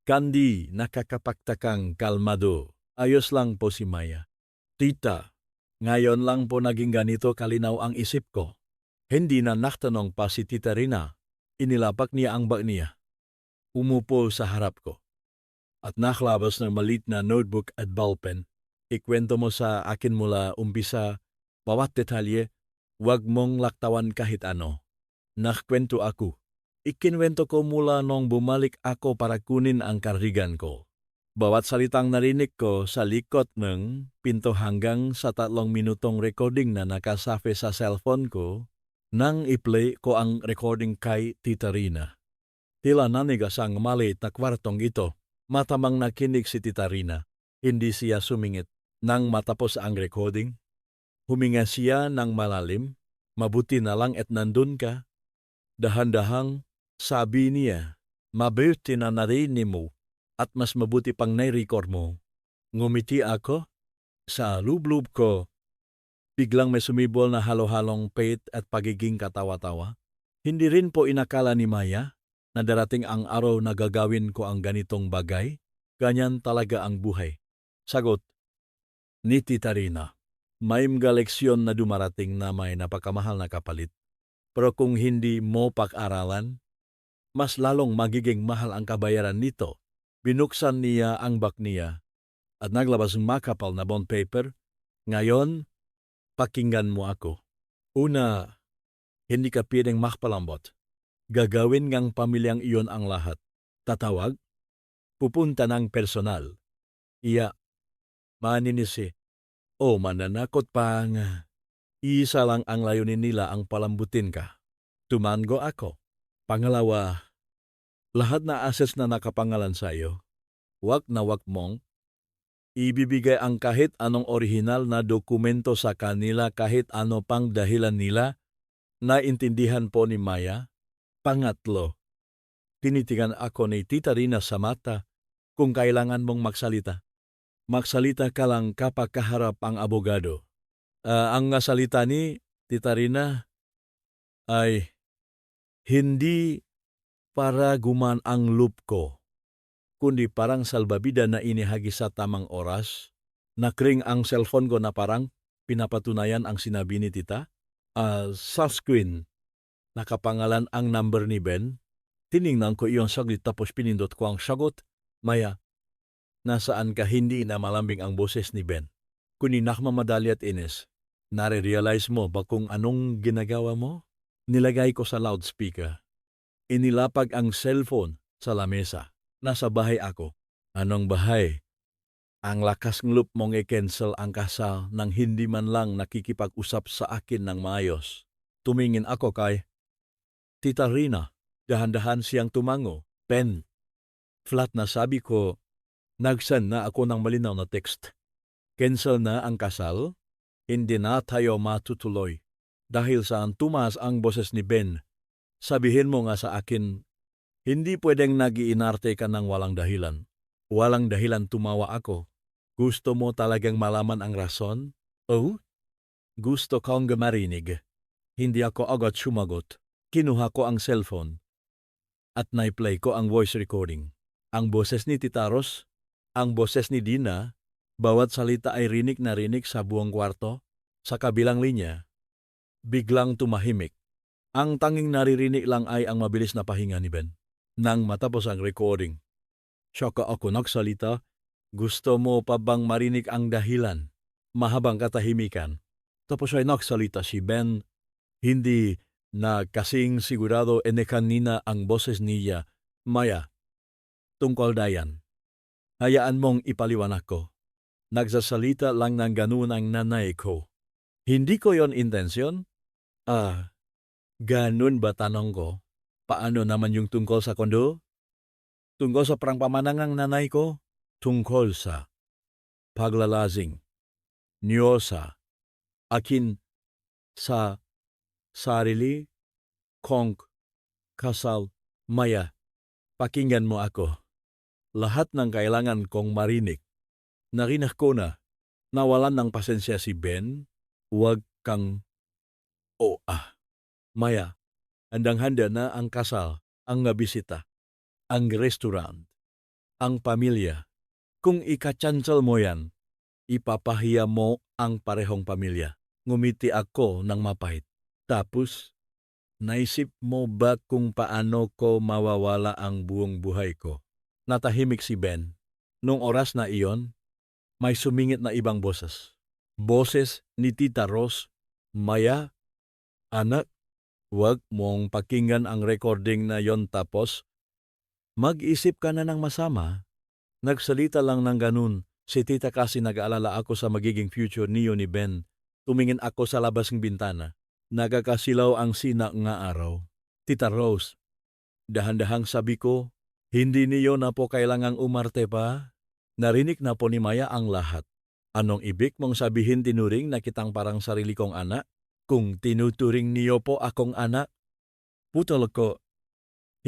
Kandi nakakapagtakang kalmado. Ayos lang po si Maya. Tita, ngayon lang po naging ganito kalinaw ang isip ko. Hindi na naktanong pa si Tita Rina. Inilapak niya ang bag niya. Umupo sa harap ko. At naklabas ng malit na notebook at ballpen. Ikwento mo sa akin mula umpisa, bawat detalye, huwag mong laktawan kahit ano. Nakkwento ako. Ikinwento ko mula nung bumalik ako para kunin ang kardigan ko. Bawat salitang narinig ko sa likod ng pinto hanggang sa 3 minutong recording na nakasafe sa cellphone ko, nang i-play ko ang recording kay Tita Rina. Tila nanigas ang maliit na kwartong ito. Matamang nakinig si Tita Rina. Hindi siya sumingit. Nang matapos ang recording, huminga siya ng malalim. Mabuti na lang at nandun ka. Dahan-dahang sabi niya, mabuti na narinig mo at mas mabuti pang nai-record mo. Ngumiti ako. Sa loob-loob ko, biglang may sumibol na halo-halong pait at pagiging katawa-tawa. Hindi rin po inakala ni Maya na darating ang araw na gagawin ko ang ganitong bagay. Ganyan talaga ang buhay. Sagot ni Tita Rina. May mga leksyon na dumarating na may napakamahal na kapalit. Pero kung hindi mo pag-aralan, mas lalong magiging mahal ang kabayaran nito. Binuksan niya ang bag niya at naglabas ng makapal na bond paper. Ngayon, pakinggan mo ako. Una, hindi ka pwedeng makpalambot. Gagawin ngang pamilyang iyon ang lahat. Tatawag, pupunta ng personal. Iya, maninisi. O mananakot pa nga. Isa lang ang layunin nila ang palambutin ka. Tumango ako. Pangalawa, lahat na assets na nakapangalan sa iyo, wag na wag mong ibibigay ang kahit anong orihinal na dokumento sa kanila kahit ano pang dahilan nila. Naintindihan po ni Maya. Pangatlo, tinitigan ako ni Tita Rina sa mata kung kailangan mong magsalita. Magsalita ka lang kapag kaharap ang abogado. Ang salita ni Tita Rina ay hindi para guman ang loop ko, kundi parang salbabida na inihagi sa tamang oras. Nakring ang cellphone ko na parang pinapatunayan ang sinabi ni Tita. Sa screen, nakapangalan ang number ni Ben. Tiningnan ko iyon saglit tapos pinindot ko ang sagot. Maya, nasaan ka? Hindi na malambing ang boses ni Ben. Kundi nakmamadali at inis. Nare-realize mo ba kung anong ginagawa mo? Nilagay ko sa loudspeaker. Inilapag ang cellphone sa lamesa. Nasa bahay ako. Anong bahay? Ang lakas ng loop mong i-cancel ang kasal nang hindi man lang nakikipag-usap sa akin ng maayos. Tumingin ako kay Tita Rina. Dahan-dahan siyang tumango. Pen. Flat na sabi ko, nag-send na ako ng malinaw na text. Cancel na ang kasal? Hindi na tayo matutuloy. Dahil saan tumaas ang boses ni Ben. Sabihin mo nga sa akin, hindi pwedeng nag-iinarte ka ng walang dahilan. Walang dahilan tumawa ako. Gusto mo talagang malaman ang rason? Oh? Gusto kong marinig. Hindi ako agad sumagot. Kinuha ko ang cellphone at naiplay ko ang voice recording. Ang boses ni Tita Ros, ang boses ni Dina, bawat salita ay rinig na rinig sa buong kwarto. Sa kabilang linya, biglang tumahimik. Ang tanging naririnig lang ay ang mabilis na pahinga ni Ben. Nang matapos ang recording, saka ako nagsalita. Gusto mo pa bang marinig ang dahilan? Mahabang katahimikan. Tapos ay nagsalita si Ben. Hindi na kasing sigurado kanina ang boses niya. Maya, tungkol dayan. Hayaan mong ipaliwanag ko. Nagsasalita lang ng ganun ang nanay ko. Hindi ko yon intensyon. Ganun ba tanong ko? Paano naman yung tungkol sa kondo? Tungkol sa perang pamanang ng nanay ko? tungkol sa paglalasing niyo sa akin sa sarili kong kasal. Maya, pakinggan mo ako. Lahat ng kailangan kong marinig. Narinig ko na nawalan ng pasensya si Ben. Huwag kang Maya, handang-handa na ang kasal, ang bisita, ang restaurant, ang pamilya. Kung ika-cancel mo yan, ipapahiya mo ang parehong pamilya. Ngumiti ako ng mapait. Tapos, naisip mo ba kung paano ko mawawala ang buong buhay ko? Natahimik si Ben. Nung oras na iyon, may sumingit na ibang boses. Boses ni Tita Rose. Maya, anak, huwag mong pakinggan ang recording na yon tapos mag-isip ka na ng masama. Nagsalita lang ng ganun si Tita kasi nag-aalala ako sa magiging future niyo ni Ben. Tumingin ako sa labas ng bintana. Nagkakasilaw ang sina nga araw. Tita Rose, dahan-dahang sabi ko, hindi niyo na po kailangang umarte pa. Narinig na po ni Maya ang lahat. Anong ibig mong sabihin tinuring na kitang parang sarili kong anak? Kung tinuturing niyo po akong anak, putol ko,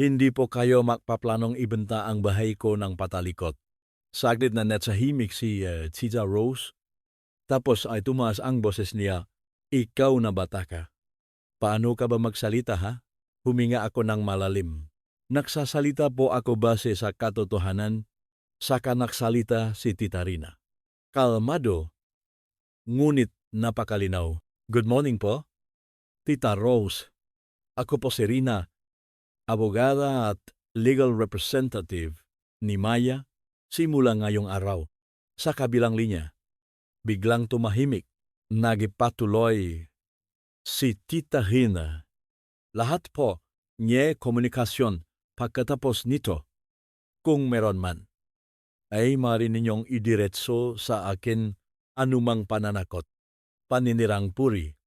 hindi po kayo magpaplanong ibenta ang bahay ko ng patalikot. Saglit na natsahimik si Tita Rose. Tapos ay tumaas ang boses niya, ikaw na bata ka. Paano ka ba magsalita ha? Huminga ako ng malalim. Nagsasalita po ako base sa katotohanan, saka nagsalita si Tita Rina. Kalmado, ngunit napakalinaw. Good morning po, Tita Rose. Ako po si Rina, abogada at legal representative ni Maya simula ngayong araw. Sa kabilang linya, biglang tumahimik, nagipatuloy si Tita Rina. Lahat po niya komunikasyon pagkatapos nito, kung meron man, ay maaari ninyong idiretso sa akin anumang pananakot, paninirang puri,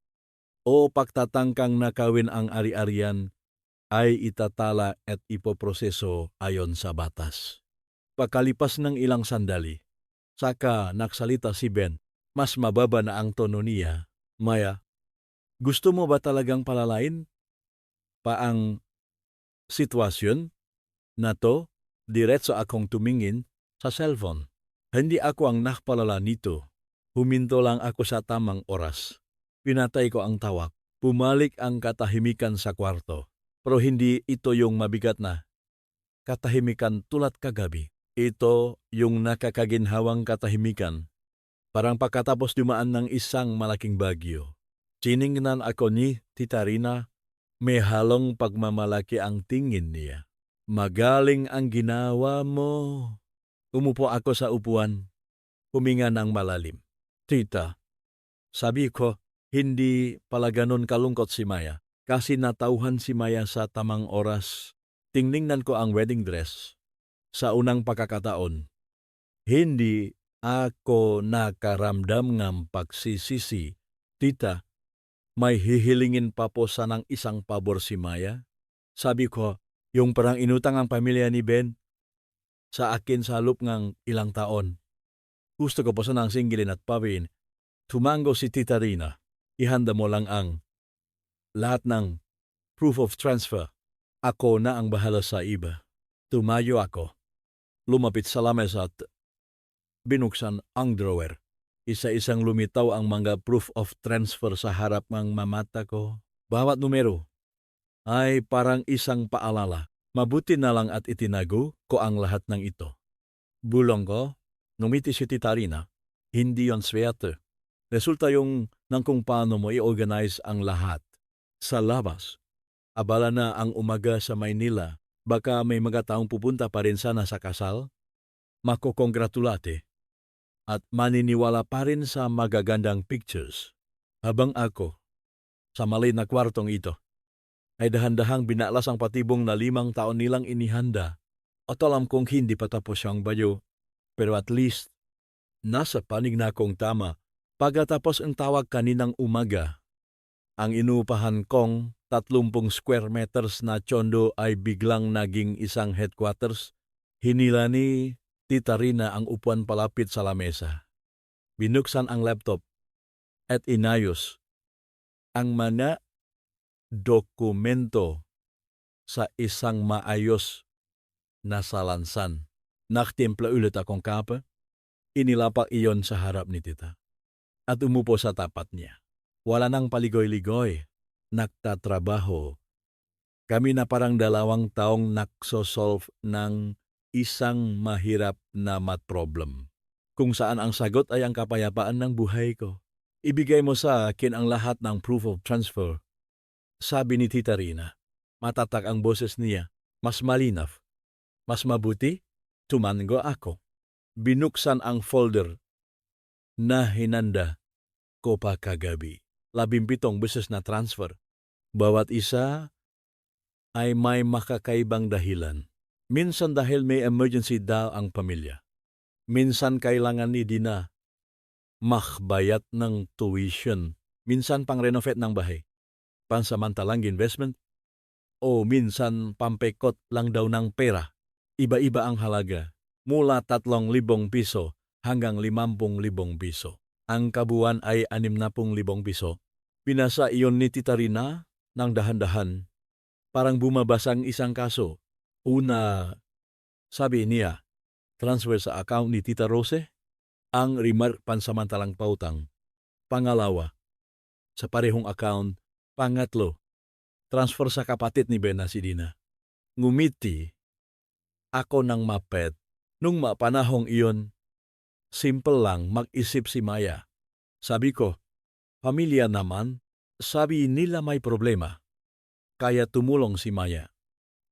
o pagtatangkang nakawin ang ari-arian ay itatala at ipoproseso ayon sa batas. Pagkalipas ng ilang sandali, saka nagsalita si Ben, mas mababa na ang tono niya. Maya, gusto mo ba talagang palalain pa ang sitwasyon na to? Diretso akong tumingin sa cellphone. Hindi ako ang nakpalala nito. Huminto lang ako sa tamang oras. Pinatay ko ang tawag. Pumalik ang katahimikan sa kwarto. Pero hindi ito yung mabigat na katahimikan tulad kagabi. Ito yung nakakaginhawang katahimikan. Parang pagkatapos dumaan ng isang malaking bagyo. Tiningnan ako ni Tita Rina, may halong pagmamalaki ang tingin niya. Magaling ang ginawa mo. Umupo ako sa upuan, huminga ng malalim. Tita, sabi ko, hindi pala ganun kalungkot si Maya. Kasi natauhan si Maya sa tamang oras. Tiningnan ko ang wedding dress. Sa unang pagkakataon, hindi ako nakaramdam ng pagsisisi. Tita, may hihilingin pa po sanang isang pabor si Maya. Sabi ko, yung parang inutang ang pamilya ni Ben sa akin sa loob ng ilang taon. Gusto ko po sanang singilin at pawin. Tumango si Tita Rina. Ihanda mo lang ang lahat ng proof of transfer. Ako na ang bahala sa iba. Tumayo ako. Lumapit sa lamesa at binuksan ang drawer. Isa-isang lumitaw ang mga proof of transfer sa harap ng mamata ko. Bawat numero ay parang isang paalala. Mabuti na lang at itinago ko ang lahat ng ito. Bulong ko, ngumiti si Tita Rina. Hindi yon swerte. Resulta yung ng kung paano mo i-organize ang lahat. Sa labas, abala na ang umaga sa Maynila. Baka may mga taong pupunta pa rin sana sa kasal. Makokongratulate. At maniniwala pa rin sa magagandang pictures. Habang ako, sa maliit na kwartong ito, ay dahan-dahang binalas ang patibong na 5 taon nilang inihanda. At alam kong hindi pa tapos siyang bayo, pero at least, nasa panig na akong tama. Pagkatapos ang tawag kaninang umaga, ang inuupahan kong 30 square meters na tsondo ay biglang naging isang headquarters. Hinila ni Tita Rina ang upuan palapit sa lamesa. Binuksan ang laptop at inayos ang mga dokumento sa isang maayos na salansan. Naktimpla ulit akong kape, inilapak iyon sa harap ni tita at umupo sa tapat niya. Wala nang paligoy-ligoy, nagtatrabaho. Kami na parang 2 taong naksosolve ng isang mahirap na math problem, kung saan ang sagot ay ang kapayapaan ng buhay ko. Ibigay mo sa akin ang lahat ng proof of transfer, sabi ni Tita Rina. Matatak ang boses niya, mas malinaw. Mas mabuti, tumango ako. Binuksan ang folder na hinanda ko pa kagabi. 17 beses na transfer. Bawat isa ay may makakaibang dahilan. Minsan dahil may emergency daw ang pamilya. Minsan kailangan ni Dina makbayat ng tuition. Minsan pang-renovate ng bahay. Pansamantalang investment. O minsan pampekot lang daw ng pera. Iba-iba ang halaga. Mula 3,000 piso hanggang 50,000 piso. Ang kabuuan ay 60,000 piso. Pinasa iyon ni Tita Rina ng dahan-dahan. Parang bumabasang isang kaso. Una, sabi niya, transfer sa account ni Tita Rose. Ang remark pansamantalang pautang. Pangalawa, sa parehong account. Pangatlo, transfer sa kapatid ni Bena si Dina. Ngumiti ako ng mapet. Nung mapanahong iyon, simple lang mag-isip si Maya. Sabi ko, pamilya naman, sabi nila may problema. Kaya tumulong si Maya.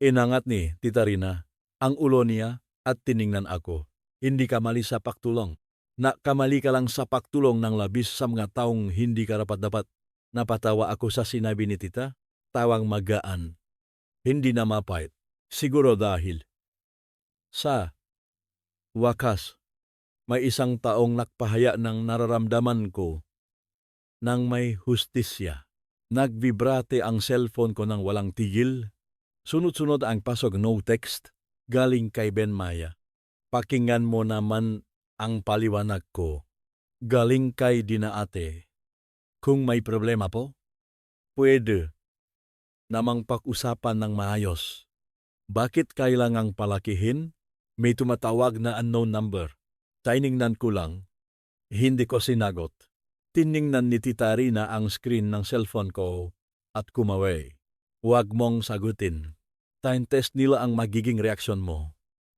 Inangat ni Tita Rina ang ulo niya at tiningnan ako. Hindi ka mali sa pagtulong. Nakamali ka lang sa pagtulong ng labis sa mga taong hindi karapat-dapat. Napatawa ako sa sinabi ni Tita, tawang magaan. Hindi na mapait. Siguro dahil sa wakas, may isang taong nakpahaya ng nararamdaman ko nang may hustisya. Nagvibrate ang cellphone ko nang walang tigil. Sunod-sunod ang pasok no text galing kay Ben Maya. Pakinggan mo naman ang paliwanag ko. Galing kay Dina ate. Kung may problema po, pwede namang pag-usapan ng maayos. Bakit kailangang palakihin? May tumatawag na unknown number. Tiningnan ko lang. Hindi ko sinagot. Tiningnan ni Tita Rina ang screen ng cellphone ko at kumaway. Huwag mong sagutin. Time test nila ang magiging reaksyon mo.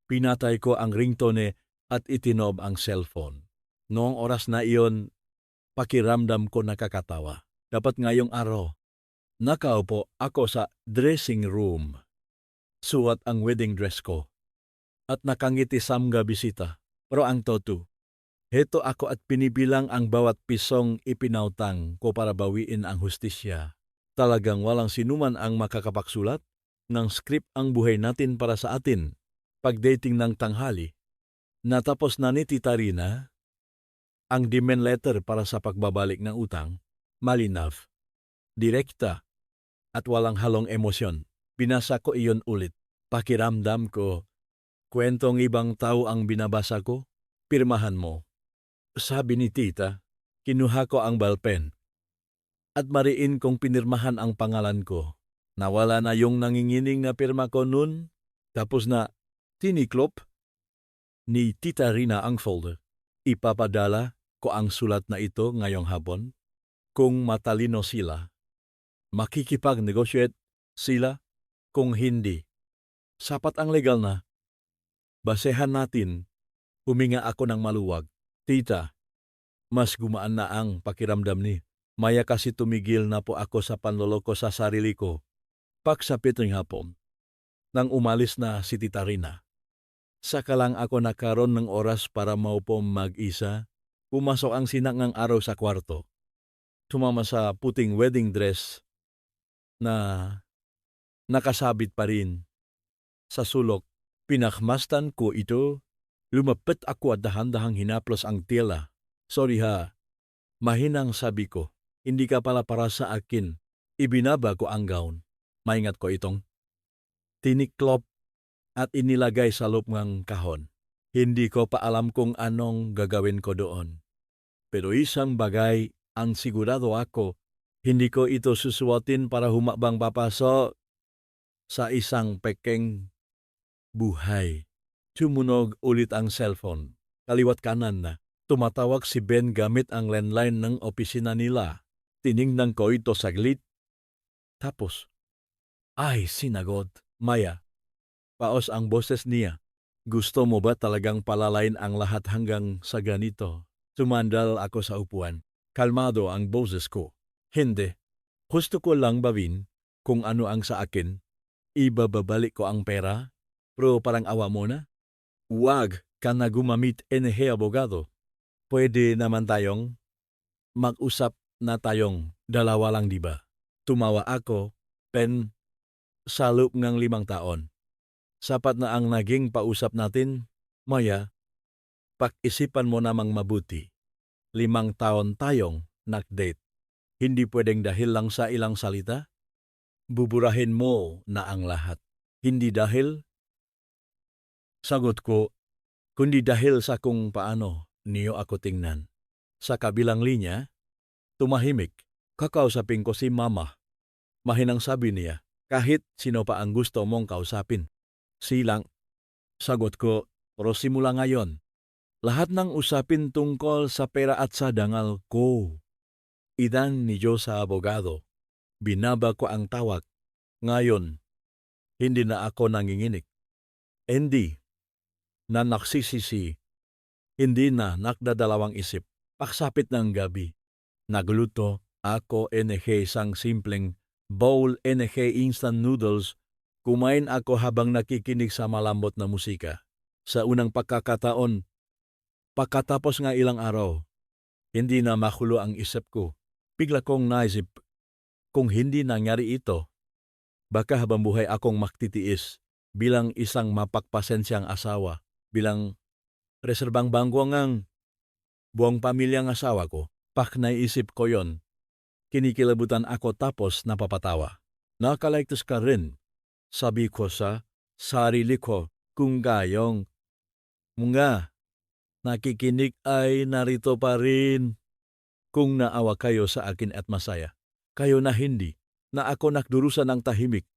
Pinatay ko ang ringtone at itinob ang cellphone. Noong oras na iyon, pakiramdam ko nakakatawa. Dapat ngayong araw, nakaupo ako sa dressing room. Suot ang wedding dress ko. At nakangiti sa mga bisita. Pero ang totoo, heto ako at pinibilang ang bawat pisong ipinautang ko para bawiin ang hustisya. Talagang walang sinuman ang makakapagsulat ng script ang buhay natin para sa atin. Pagdating ng tanghali, natapos na ni Tita Rina ang demand letter para sa pagbabalik ng utang. Malinaw, direkta, at walang halong emosyon. Binasa ko iyon ulit. Pakiramdam ko, kwentong ibang tao ang binabasa ko. Pirmahan mo. Sabi ni Tita, kinuha ko ang ballpen. At mariin kong pinirmahan ang pangalan ko. Nawala na yung nangingining na pirma ko nun. Tapos na tiniklop ni Tita Rina ang folder. Ipapadala ko ang sulat na ito ngayong hapon. Kung matalino sila, makikipag-negotiate sila. Kung hindi, sapat ang legal na. Basehan natin. Huminga ako ng maluwag. Tita, mas gumaan na ang pakiramdam ni Maya kasi tumigil na po ako sa panloloko sa sarili ko. Pagsapit ng hapon, nang umalis na si Tita Rina. Saka lang ako nakaroon ng oras para maupo mag-isa. Pumasok ang sinangang araw sa kwarto. Tumama sa puting wedding dress na nakasabit pa rin sa sulok. Pinakmastan ko ito. Lumapit ako at dahan-dahang hinaplos ang tela. Sorry ha. Mahinang sabi ko. Hindi ka pala para sa akin. Ibinaba ko ang gown. Maingat ko itong tiniklop at inilagay sa loob ng kahon. Hindi ko pa alam kung anong gagawin ko doon. Pero isang bagay ang sigurado ako, hindi ko ito susuotin para humabang papasok sa isang pekeng buhay. Tumunog ulit ang cellphone. Kaliwat kanan na. Tumatawag si Ben gamit ang landline ng opisina nila. Tiningnan ko ito saglit. Tapos, ay sinagot. Maya, paos ang boses niya. Gusto mo ba talagang palalain ang lahat hanggang sa ganito? Tumandal ako sa upuan. Kalmado ang boses ko. Hindi. Gusto ko lang bawin kung ano ang sa akin. Ibababalik ko ang pera. Pero parang awa mo na. Huwag ka na gumamit abogado. Pwede naman tayong mag-usap na tayong dalawa lang, di ba? Tumawa ako, pen, sa loob ng 5 taon. Sapat na ang naging pausap natin, Maya. Pag-isipan mo namang mabuti. 5 taon tayong nag-date. Hindi pwedeng dahil lang sa ilang salita. Buburahin mo na ang lahat. Hindi dahil, sagot ko, kundi dahil sa kung paano niyo ako tingnan. Sa kabilang linya, tumahimik. Kakausapin ko si Mama. Mahinang sabi niya, kahit sino pa ang gusto mong kausapin. Silang, sagot ko, pero simula ngayon, lahat ng usapin tungkol sa pera at sa dangal ko. Idan ni Diyos sa abogado. Binaba ko ang tawag. Ngayon, hindi na ako nanginginig. Hindi na nagsisisi. Hindi na nakdadalawang isip. Pagsapit ng gabi, nagluto ako isang simpleng bowl instant noodles. Kumain ako habang nakikinig sa malambot na musika. Sa unang pagkakataon, pagkatapos nga ilang araw, hindi na makulo ang isip ko. Bigla kong naisip, kung hindi nangyari ito, baka habang buhay akong magtitiis bilang isang mapagpasensyang asawa, bilang reserbang bangko ngang buong pamilyang asawa ko. Pak naisip ko yon, kinikilabutan ako tapos napapatawa. Nakaligtas ka rin, sabi ko sa sarili ko, kung gayong mga nakikinig ay narito pa rin. Kung naawa kayo sa akin at masaya, kayo na hindi, na ako nakdurusa ng tahimik,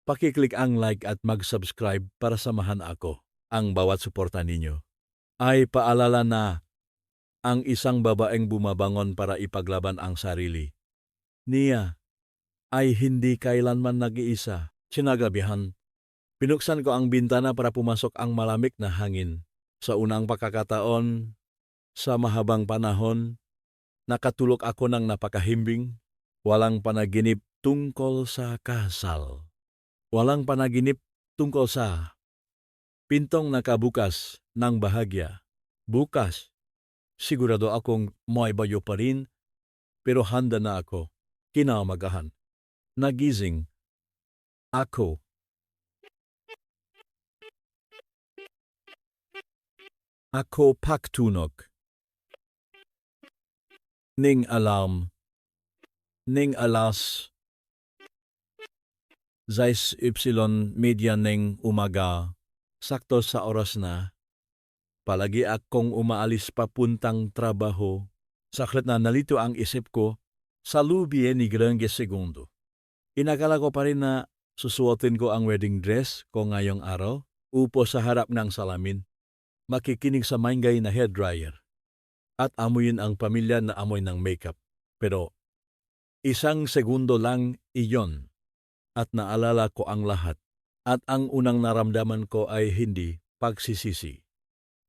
pakiclick ang like at mag-subscribe para samahan ako. Ang bawat suporta ninyo ay paalala na ang isang babaeng bumabangon para ipaglaban ang sarili niya ay hindi kailanman nag-iisa. Sinagabihan, pinuksan ko ang bintana para pumasok ang malamig na hangin. Sa unang pagkakataon, sa mahabang panahon, nakatulog ako ng napakahimbing. Walang panaginip tungkol sa kasal. Walang panaginip tungkol sa pintong nakabukas ng bahagya. Bukas, sigurado akong may bayo pa rin, pero handa na ako. Kinamagahan. Nagising ako. Ako paktunog. Ning alarm. Ning alas 6:00 media ning umaga. Sakto sa oras na. Palagi akong umaalis papuntang trabaho. Saklit na nalito ang isip ko sa lubi ni Grange Segundo. Inakala ko pa rin na susuotin ko ang wedding dress ko ngayong araw, upo sa harap ng salamin, makikinig sa maingay na hairdryer, at amuyin ang pamilya na amoy ng makeup. Pero isang segundo lang iyon at naalala ko ang lahat. At ang unang naramdaman ko ay hindi pagsisisi,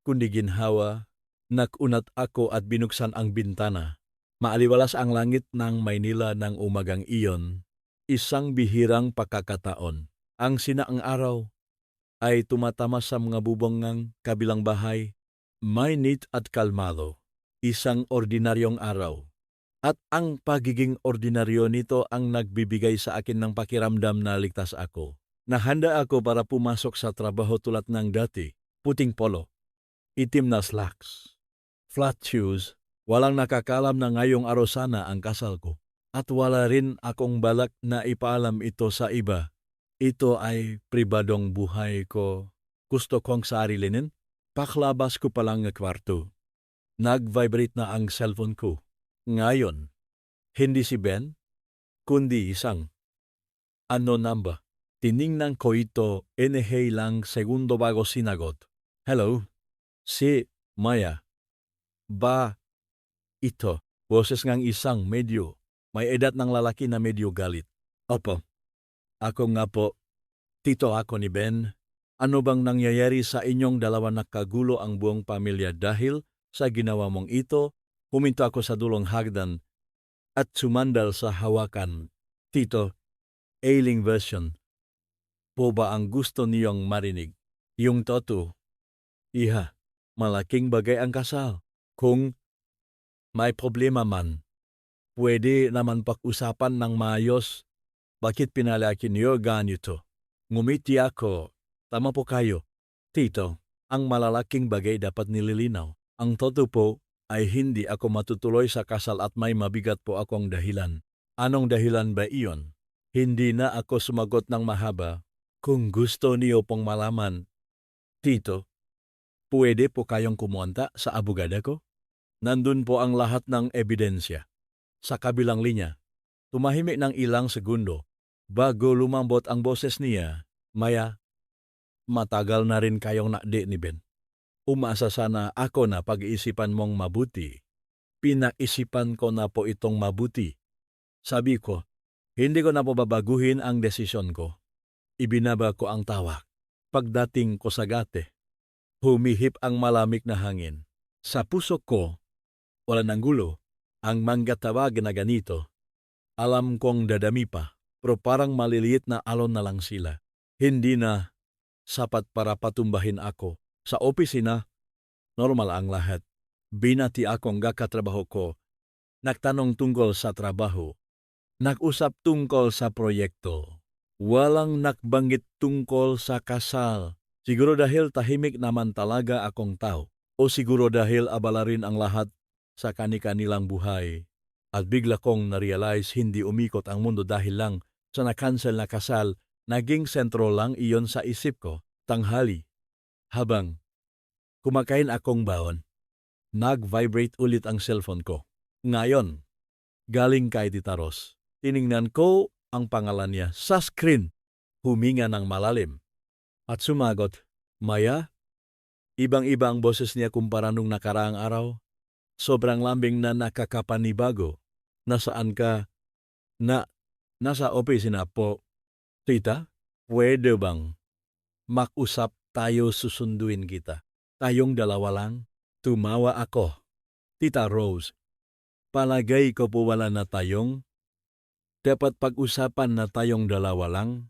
kundi ginhawa. Nakunat ako at binuksan ang bintana. Maaliwalas ang langit ng Maynila ng umagang iyon. Isang bihirang pagkakataon. Ang sinaang araw ay tumatama sa mga bubong ng kabilang bahay. Mainit at kalmado. Isang ordinaryong araw. At ang pagiging ordinaryo nito ang nagbibigay sa akin ng pakiramdam na ligtas ako. Nahanda ako para pumasok sa trabaho tulad ng dati. Puting polo, itim na slacks, flat shoes. Walang nakakalam na ngayong araw sana ang kasal ko. At wala rin akong balak na ipaalam ito sa iba. Ito ay pribadong buhay ko. Gusto kong sarilinin. Paklabas ko pa lang ng kwarto. Nag-vibrate na ang cellphone ko. Ngayon, hindi si Ben, kundi isang number. Tiningnan ko ito lang segundo bago sinagot. Hello, si Maya. Ba, ito. Boses ngang isang medyo may edad ng lalaki na medyo galit. Opo, ako nga po. Tito ako ni Ben. Ano bang nangyayari sa inyong dalawa? Nakagulo ang buong pamilya dahil sa ginawa mong ito? Huminto ako sa dulong hagdan at sumandal sa hawakan. Tito, ailing version po ba ang gusto niyong marinig? Yung totoo. Iha, malaking bagay ang kasal. Kung may problema man, pwede naman pag-usapan ng maayos. Bakit pinalaki niyo ganito? Ngumiti ako. Tama po kayo. Tito, ang malalaking bagay dapat nililinaw. Ang totoo po ay hindi ako matutuloy sa kasal at may mabigat po akong dahilan. Anong dahilan ba iyon? Hindi na ako sumagot ng mahaba. Kung gusto niyo pong malaman, Tito, pwede po kayong kumonta sa abogada ko? Nandun po ang lahat ng ebidensya. Sa kabilang linya, tumahimik ng ilang segundo bago lumambot ang boses niya. Maya, matagal na rin kayong nakdi ni Ben. Umasa sana ako na pag-iisipan mong mabuti. Pinag-isipan ko na po itong mabuti. Sabi ko, hindi ko na po babaguhin ang desisyon ko. Ibinaba ko ang tawag. Pagdating ko sa gate, humihip ang malamig na hangin. Sa puso ko, wala ng gulo, ang manggatawag na ganito. Alam kong dadami pa, pero parang maliliit na alon na lang sila. Hindi na sapat para patumbahin ako. Sa opisina, normal ang lahat. Binati akong gakatrabaho ko. Nagtanong tungkol sa trabaho. Nag-usap tungkol sa proyekto. Walang nakbanggit tungkol sa kasal. Siguro dahil tahimik naman talaga akong tao. O siguro dahil abala rin ang lahat sa kani-kanilang buhay. At bigla kong na-realize hindi umikot ang mundo dahil lang sa na-cancel na kasal. Naging sentro lang iyon sa isip ko. Tanghali. Habang kumakain akong baon, nag-vibrate ulit ang cellphone ko. Ngayon, galing kay Tita Ros. Tiningnan ko ang pangalan niya sa screen. Huminga ng malalim. At sumagot, Maya, ibang-iba ang boses niya kumpara nung nakaraang araw. Sobrang lambing na nakakapanibago. Nasaan ka? Nasa opisina po. Tita, pwede bang mag-usap tayo, susunduin kita? Tayong dalawa lang? Tumawa ako. Tita Rose, palagay ko po wala na tayong dapat pag-usapan na tayong dalawa lang.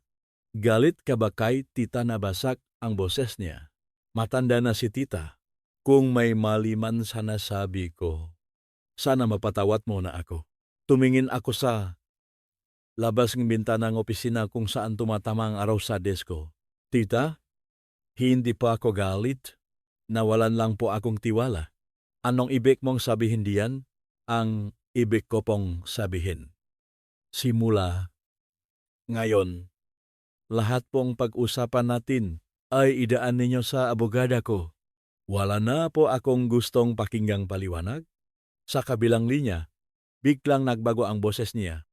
Galit ka ba kay Tita? Nabasak ang boses niya. Matanda na si Tita. Kung may mali man sa nasabi ko, sana mapatawad mo na ako. Tumingin ako sa labas ng bintana ng opisina kung saan tumatama ang araw sa desko. Tita, hindi pa ako galit. Nawalan lang po akong tiwala. Anong ibig mong sabihin diyan? Ang ibig ko pong sabihin. Simula ngayon, lahat pong pag-usapan natin ay idaan ninyo sa abogada ko. Wala na po akong gustong pakinggang paliwanag. Sa kabilang linya, biglang nagbago ang boses niya.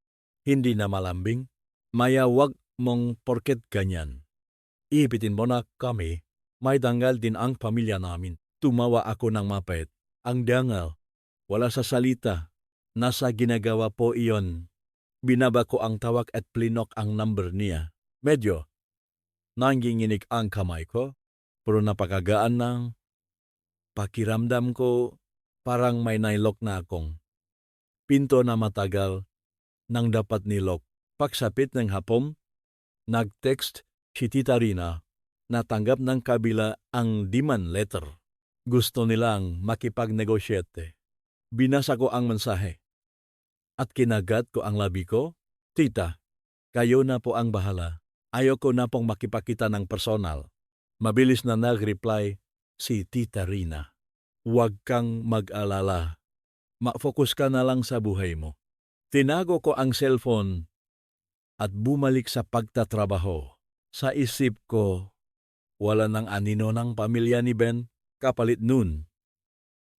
Hindi na malambing. Maya, wag mong porket ganyan. Ipitin mo na kami. May dangal din ang pamilya namin. Tumawa ako ng mapait. Ang dangal, wala sa salita. Nasa ginagawa po iyon. Binaba ko ang tawag at plinok ang number niya. Medyo nanginginig ang kamay ko, pero napakagaan ng pakiramdam ko. Parang may nailok na akong pinto na matagal nang dapat nilok. Pagsapit ng hapon, nag-text si Tita Rina. Natanggap ng kabila ang demand letter. Gusto nilang makipag-negosyete. Binasa ko ang mensahe at kinagat ko ang labi ko. Tita, kayo na po ang bahala. Ayoko na pong makipakita ng personal. Mabilis na nag-reply si Tita Rina. Huwag kang mag-alala. Ma-focus ka na lang sa buhay mo. Tinago ko ang cellphone at bumalik sa pagtatrabaho. Sa isip ko, wala nang anino ng pamilya ni Ben. Kapalit nun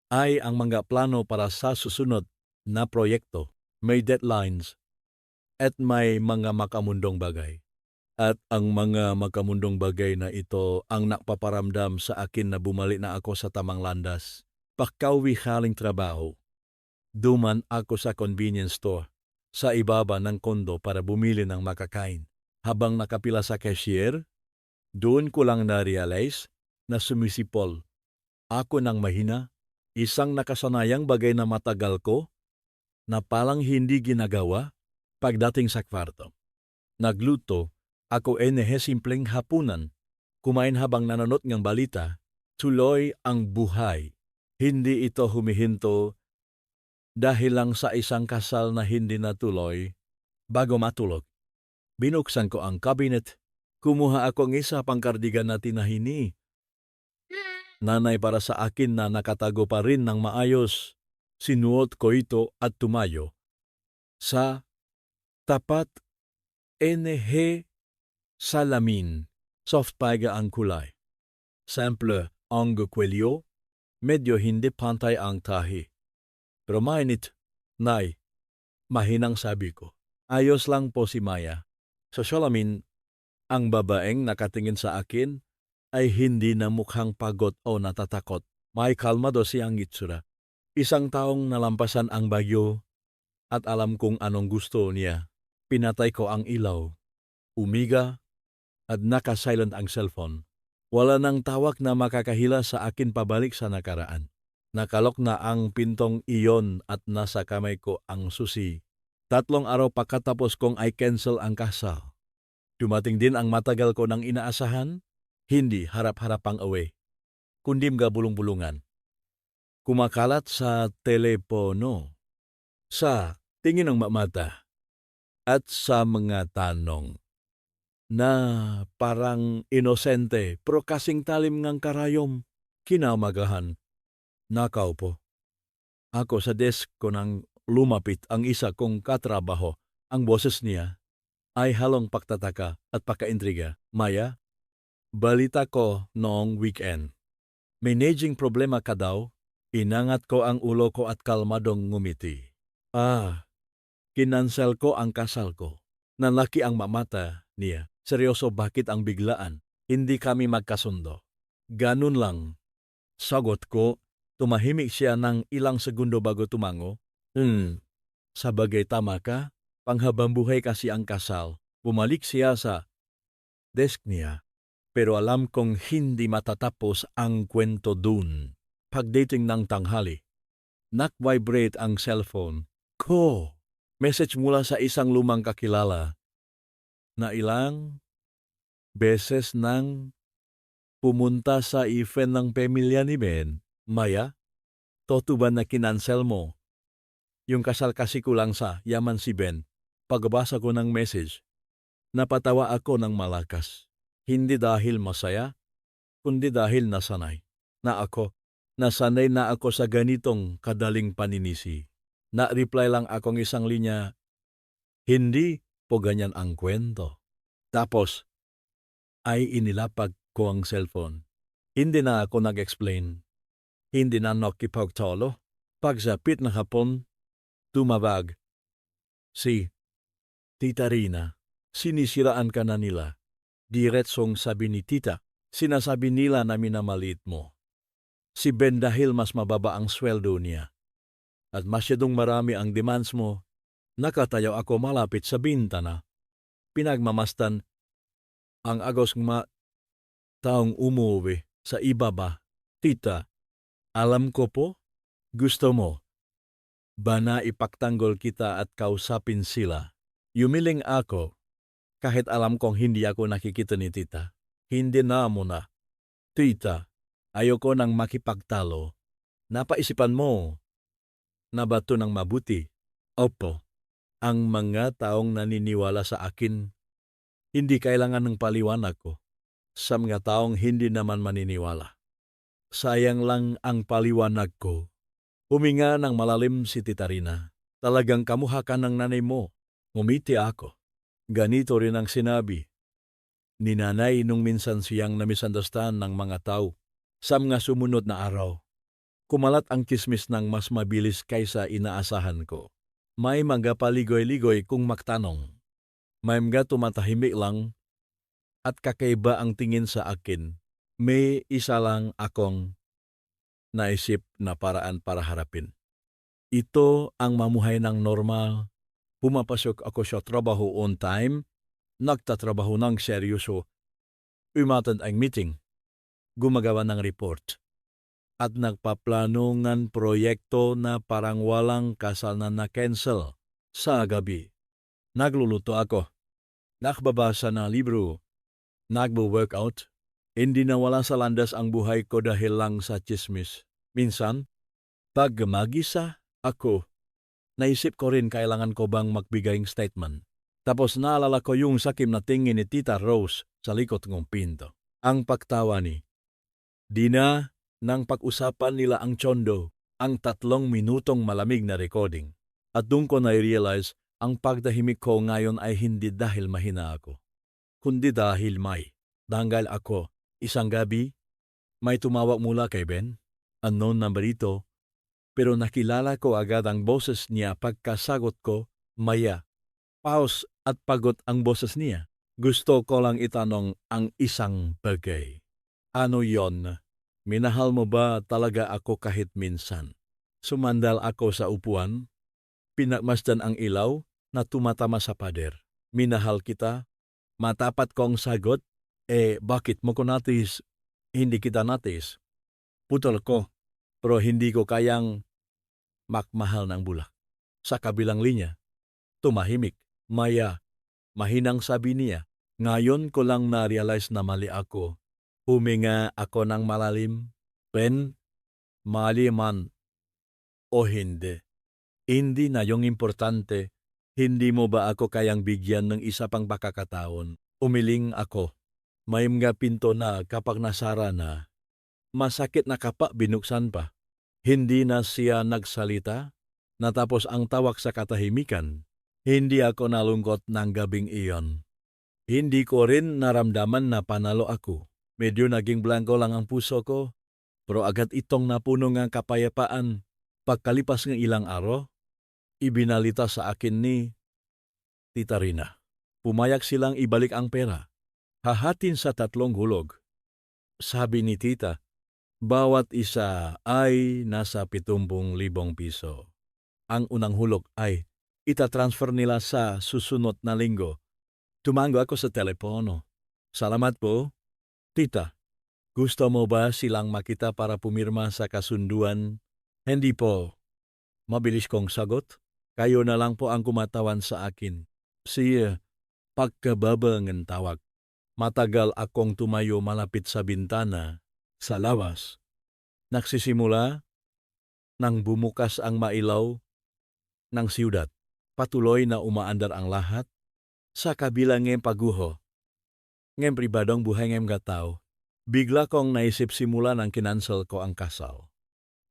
ay ang mga plano para sa susunod na proyekto. May deadlines at may mga makamundong bagay. At ang mga makamundong bagay na ito ang nakpaparamdam sa akin na bumalik na ako sa tamang landas. Pagkauwi haling trabaho, duman ako sa convenience store sa ibaba ng kondo para bumili ng makakain. Habang nakapila sa cashier, doon ko lang na-realize na sumisipol ako ng mahina, isang nakasanayang bagay na matagal ko na palang hindi ginagawa pagdating sa kwarto. Nagluto ako simpleng hapunan, kumain habang nanonood ng balita, tuloy ang buhay. Hindi ito humihinto dahil lang sa isang kasal na hindi natuloy bago matulog. Binuksan ko ang cabinet, kumuha ako ng isa pang kardigan na tinahini. Nanay para sa akin na nakatago pa rin ng maayos. Sinuot ko ito at tumayo. Sa tapat salamin, soft paiga ang kulay. Simple ang kwelyo, medyo hindi pantay ang tahi. Pero mainit, Nay, mahinang sabi ko. Ayos lang po si Maya. Sa salamin, ang babaeng nakatingin sa akin ay hindi na mukhang pagod o natatakot. May kalmado siyang itsura. Isang taong nalampasan ang bagyo at alam kung anong gusto niya. Pinatay ko ang ilaw. Umiga at naka-silent ang cellphone. Wala nang tawag na makakahila sa akin pabalik sa nakaraan. Nakalok na ang pintong iyon at nasa kamay ko ang susi. 3 araw pagkatapos kong i-cancel ang kasal. Dumating din ang matagal ko nang inaasahan, hindi harap-harapang away, kundi mga bulong-bulungan. Kumakalat sa telepono, sa tingin ng mata, at sa mga tanong na parang inosente pero kasing talim ngang karayom. Kinamagahan, nakaupo. Ako sa desk ko nang lumapit ang isa kong katrabaho. Ang boses niya ay halong pagtataka at pagkaintriga. Maya, balita ko noong weekend. Managing problema ka daw? Inangat ko ang ulo ko at kalmadong ngumiti. Kinansel ko ang kasal ko. Nanlaki ang mamata niya. Seryoso, bakit ang biglaan? Hindi kami magkasundo. Ganun lang. Sagot ko, tumahimik siya ng ilang segundo bago tumango. Sabagay tama ka, panghabang buhay kasi ang kasal. Bumalik siya sa desk niya. Pero alam kong hindi matatapos ang kwento dun. Pagdating ng tanghali, nak-vibrate ang cellphone ko. Message mula sa isang lumang kakilala na ilang beses nang pumunta sa event ng pamilya ni Ben. Maya, totoo ba na kinansel mo? Yung kasal kasi kulang sa yaman si Ben. Pagbasa ko ng message, napatawa ako ng malakas. Hindi dahil masaya, kundi dahil nasanay na ako sa ganitong kadaling paninisi. Na-reply lang akong isang linya, hindi po ganyan ang kwento. Tapos ay inilapag ko ang cellphone. Hindi na ako nag-explain. Hindi na nakipagtalo. Pagsapit ng hapon, tumawag si Tita Rina. Sinisiraan ka na nila. Diretsong sabi ni Tita, sinasabi nila na minamaliit mo. Si Ben dahil mas mababa ang sweldo niya. At masyadong marami ang demands mo, nakatayo ako malapit sa bintana. Pinagmamastan ang agos taong umuwi sa ibaba. Tita, alam ko po, gusto mo ba na ipagtanggol kita at kausapin sila? Yumiling ako, kahit alam kong hindi ako nakikita ni Tita. Hindi na muna. Tita, ayoko nang makipagtalo. Napaisipan mo na ba ito ng mabuti? Opo, ang mga taong naniniwala sa akin, hindi kailangan ng paliwanag ko. Sa mga taong hindi naman maniniwala, sayang lang ang paliwanag ko. Huminga ng malalim si Tita Rina. Talagang kamukha ka ng nanay mo. Ngumiti ako. Ganito rin ang sinabi ni nanay nung minsan siyang na-misunderstand ng mga tao Sa mga sumunod na araw, kumalat ang kismis ng mas mabilis kaysa inaasahan ko. May mga paligoy-ligoy kung magtanong. May mga tumatahimik lang at kakaiba ang tingin sa akin. May isa lang akong naisip na paraan para harapin. Ito ang mamuhay ng normal. Pumapasok ako sa trabaho on time, nagtatrabaho ng seryoso, umattend ang meeting, gumagawa ng report, at nagpaplano ng proyekto na parang walang kasalanan na cancel. Sa gabi, nagluluto ako, nakbabasa na libro, nagbo-workout. Hindi nawala sa landas ang buhay ko dahil lang sa chismis. Minsan, pag magisa ako, naisip ko rin kailangan ko bang magbigay ng statement. Tapos naalala ko yung sakim na tingin ni Tita Rose sa likod ng pinto. Ang pagtawa ni. Di na nang pag-usapan nila ang tsondo, ang 3 minutong malamig na recording. At doon ko na-realize ang pagtahimik ko ngayon ay hindi dahil mahina ako, kundi dahil may danggal ako. Isang gabi, may tumawag mula kay Ben, unknown number ito, pero nakilala ko agad ang boses niya pagkasagot ko, Maya. Pause at pagod ang boses niya. Gusto ko lang itanong ang isang bagay. Ano yon? Minahal mo ba talaga ako kahit minsan? Sumandal ako sa upuan, pinagmasdan ang ilaw na tumatama sa pader. Minahal kita? Matapat kong sagot, bakit mo ko natis? Hindi kita natis. Putol ko, pero hindi ko kayang makmahal ng bulak. Sa kabilang linya, tumahimik. Maya, mahinang sabi niya. Ngayon ko lang na-realize na mali ako. Huminga ako ng malalim. Ben, mali man o hindi. Hindi na yung importante. Hindi mo ba ako kayang bigyan ng isa pang pagkakataon? Umiling ako. May mga pinto na kapag nasara na, masakit na kapa binuksan pa. Hindi na siya nagsalita. Natapos ang tawag sa katahimikan. Hindi ako nalungkot ng gabing iyon. Hindi ko rin naramdaman na panalo ako. Medyo naging blanco lang ang puso ko. Pero agad itong napuno ng kapayapaan. Pagkalipas ng ilang araw, ibinalita sa akin ni Tita Rina. Pumayag silang ibalik ang pera. Hahatin sa 3 hulog. Sabi ni Tita, bawat isa ay nasa 70,000 piso. Ang unang hulog ay itatransfer nila sa susunod na linggo. Tumango ako sa telepono. Salamat po. Tita, gusto mo ba silang makita para pumirma sa kasunduan? Hindi po. Mabilis kong sagot. Kayo na lang po ang kumatawan sa akin. Siya, pagkababa ng tawag. Matagal akong tumayo malapit sa bintana, sa lawas. Nagsisimula nang bumukas ang mailaw ng siyudad. Patuloy na umaandar ang lahat sa kabilang ng paguho. Ng pribadong buhay ng mga tao, bigla kong naisip simula nang kinansel ko ang kasal.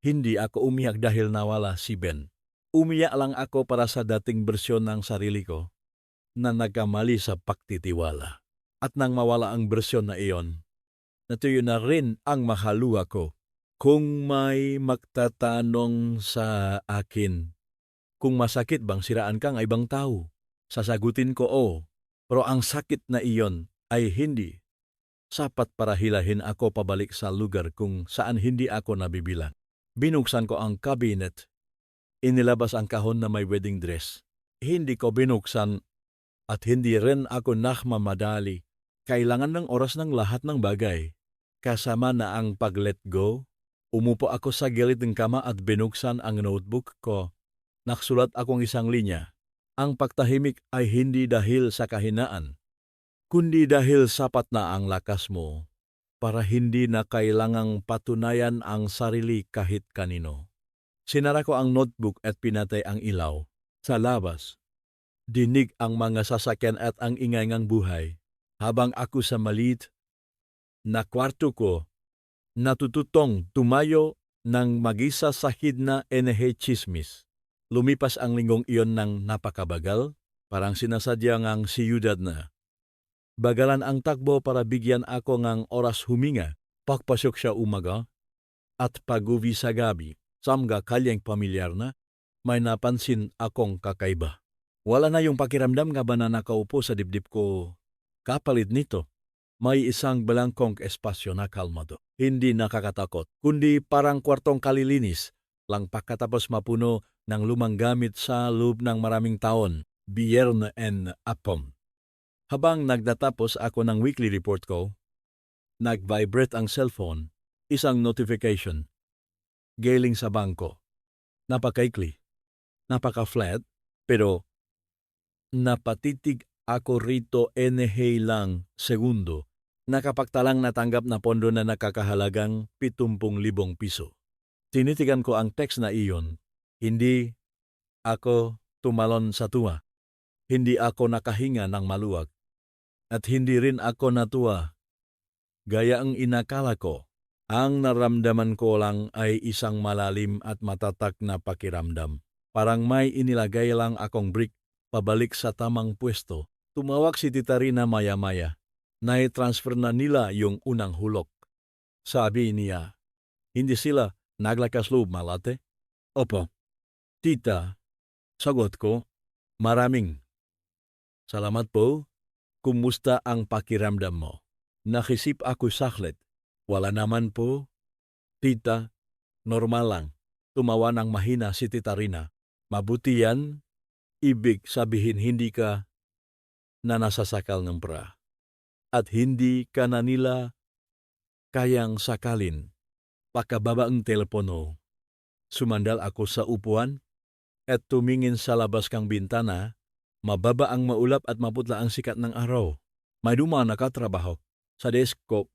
Hindi ako umiyak dahil nawala si Ben. Umiyak lang ako para sa dating bersyon ng sarili ko na nagkamali sa pagtitiwala. At nang mawala ang bersyon na iyon, natuyo na rin ang mahaluwa ko. Kung may magtatanong sa akin, kung masakit bang siraan kang ibang tao, sasagutin ko pero ang sakit na iyon ay hindi sapat para hilahin ako pabalik sa lugar kung saan hindi ako nabibilang. Binuksan ko ang cabinet. Inilabas ang kahon na may wedding dress. Hindi ko binuksan at hindi rin ako nakmamadali. Kailangan ng oras ng lahat ng bagay. Kasama na ang pag-let go, umupo ako sa gilid ng kama at binuksan ang notebook ko. Naksulat akong isang linya. Ang pagtahimik ay hindi dahil sa kahinaan, kundi dahil sapat na ang lakas mo para hindi na kailangang patunayan ang sarili kahit kanino. Sinara ko ang notebook at pinatay ang ilaw. Sa labas, dinig ang mga sasakyan at ang ingay ng buhay. Habang ako sa maliit na kwarto ko, natututong tumayo ng mag-isa sa hidna chismis. Lumipas ang linggong iyon ng napakabagal, parang sinasadya ngang siyudad na. Bagalan ang takbo para bigyan ako ng oras huminga. Pagpasok siya umaga at pag-uwi sa gabi, samga kalyang pamilyar na, may napansin akong kakaiba. Wala na yung pakiramdam nga ba na nakaupo sa dibdib ko. Kapalit nito, may isang balangkong espasyo na kalmado. Hindi nakakatakot, kundi parang kwartong kalilinis lang pagkatapos mapuno ng lumang gamit sa loob ng maraming taon, biyerno and apom. Habang nagdatapos ako ng weekly report ko, nag-vibrate ang cellphone, isang notification. Galing sa bangko. Napakaikli, napaka-flat, pero napatitig ako rito lang segundo. Nakapagtalang natanggap na pondo na nakakahalagang 70,000 piso. Tinitigan ko ang text na iyon. Hindi ako tumalon sa tuwa. Hindi ako nakahinga ng maluwag. At hindi rin ako natuwa. Gaya ang inakala ko, ang naramdaman ko lang ay isang malalim at matatak na pakiramdam. Parang may inilagay lang akong brick pabalik sa tamang pwesto. Tumawag si Tita Rina maya-maya. Nai-transfer na nila yung unang hulok. Sabi niya, hindi sila naglakas loob malate? Opo. Tita, sagot ko, maraming salamat po. Kumusta ang pakiramdam mo? Nakisip ako saklit. Wala naman po. Tita, normal lang. Tumawa ng mahina si Tita Rina. Mabuti yan. Ibig sabihin hindi ka na nasasakal ng bra. At hindi ka na nila kayang sakalin. Pakababa ang telepono. Sumandal ako sa upuan at tumingin sa labas kang bintana. Mababa ang maulap at maputla ang sikat ng araw. May dumaan nakatrabaho sa desk ko.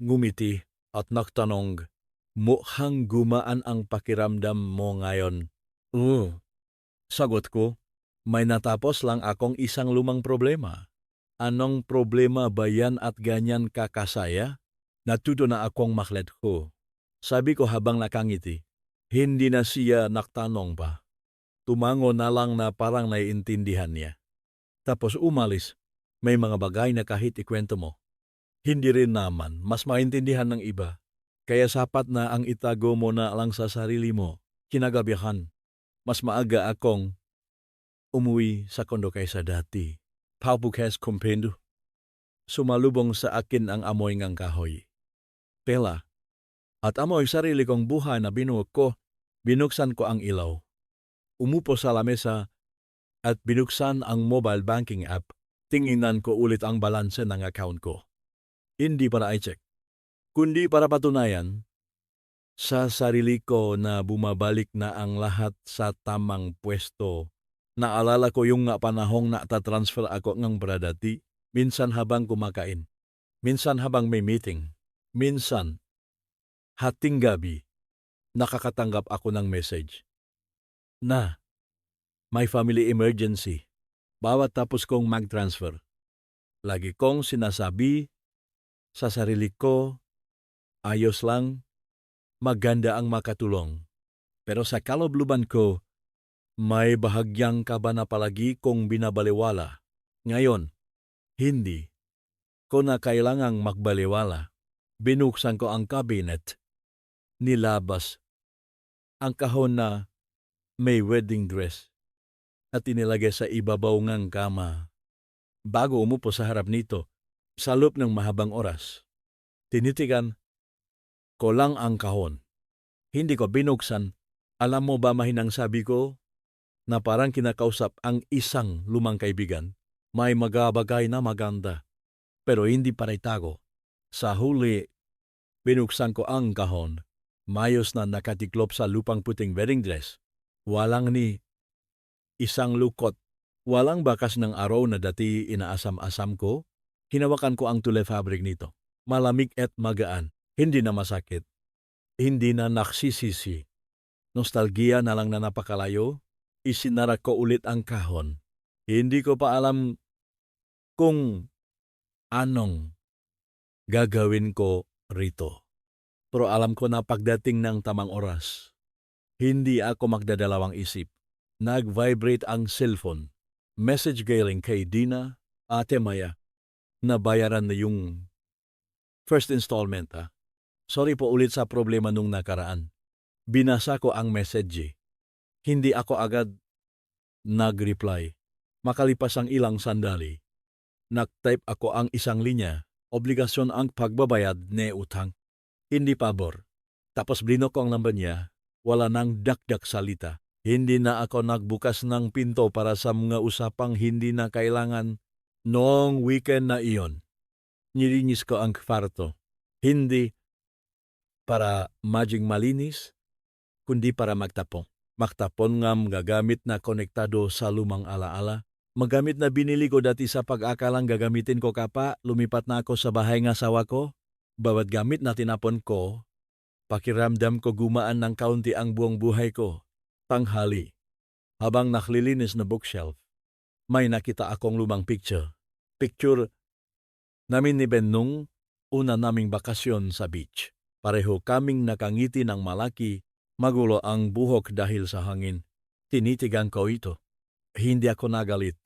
Ngumiti at nagtanong, mukhang gumaan ang pakiramdam mo ngayon. Sagot ko, may natapos lang akong isang lumang problema. Anong problema ba yan at ganyan kakasaya? Natuto na akong maklet ko. Sabi ko habang nakangiti. Hindi na siya naktanong pa. Tumango na lang na parang naiintindihan niya. Tapos umalis. May mga bagay na kahit ikwento mo, hindi rin naman mas maintindihan ng iba. Kaya sapat na ang itago mo na lang sa sarili mo. Kinagabihan. Mas maaga akong umuwi sa kondo kaysa dati. Paupukas kumpendo. Sumalubong sa akin ang amoy ng kahoy. Pela. At amoy sarili kong buhay na binuhok ko. Binuksan ko ang ilaw. Umupo sa lamesa at binuksan ang mobile banking app. Tingnan ko ulit ang balanse ng account ko. Hindi para i-check, kundi para patunayan sa sarili ko na bumabalik na ang lahat sa tamang pwesto. Naalala ko yung nga panahong nata-transfer ako ng bradati, minsan habang kumakain, minsan habang may meeting, minsan hating gabi, nakakatanggap ako ng message na may family emergency bawat tapos kong mag-transfer. Lagi kong sinasabi sa sarili ko, ayos lang, maganda ang makatulong. Pero sa kalobluban ko, may bahagyang kaba na palagi kong binabaliwala. Ngayon, hindi ko na kailangang magbaliwala. Binuksan ko ang cabinet, nilabas ang kahon na may wedding dress at inilagay sa ibabaw ng kama. Bago umupo sa harap nito, sa loob ng mahabang oras, tinitigan ko lang ang kahon. Hindi ko binuksan. Alam mo ba mahinang sabi ko na parang kinakausap ang isang lumang kaibigan? May magabagay na maganda, pero hindi para itago. Sa huli, binuksan ko ang kahon. Mayos na nakatiklop sa lupang puting wedding dress. Walang ni isang lukot. Walang bakas ng araw na dati inaasam-asam ko. Hinawakan ko ang tule fabric nito. Malamig at magaan. Hindi na masakit. Hindi na naksisisi. Nostalgia na lang na napakalayo. Isinara ko ulit ang kahon. Hindi ko pa alam kung anong gagawin ko rito. Pero alam ko na pagdating ng tamang oras, hindi ako magdadalawang isip. Nag-vibrate ang cellphone. Message galing kay Dina, Ate Maya, na bayaran na yung first installment. Sorry po ulit sa problema nung nakaraan. Binasa ko ang message. Hindi ako agad nag-reply. Makalipas ang ilang sandali, nag-type ako ang isang linya. Obligasyon ang pagbabayad ni utang. Hindi pabor. Tapos blinok ko ang number niya. Wala nang dakdak salita. Hindi na ako nagbukas ng pinto para sa mga usapang hindi na kailangan noong weekend na iyon. Nilinis ko ang kwarto. Hindi para maging malinis, kundi para magtapon. Magtapon nga gagamit na konektado sa lumang alaala. Magamit na binili ko dati sa pag-akalang gagamitin ko kapa, lumipat na ako sa bahay ng asawa ko. Bawat gamit na tinapon ko, pakiramdam ko gumaan ng kaunti ang buong buhay ko. Tanghali, habang naklilinis na bookshelf, may nakita akong lumang picture. Picture namin ni Ben nung una naming bakasyon sa beach. Pareho kaming nakangiti ng malaki, magulo ang buhok dahil sa hangin. Tinitigan ko ito. Hindi ako nagalit.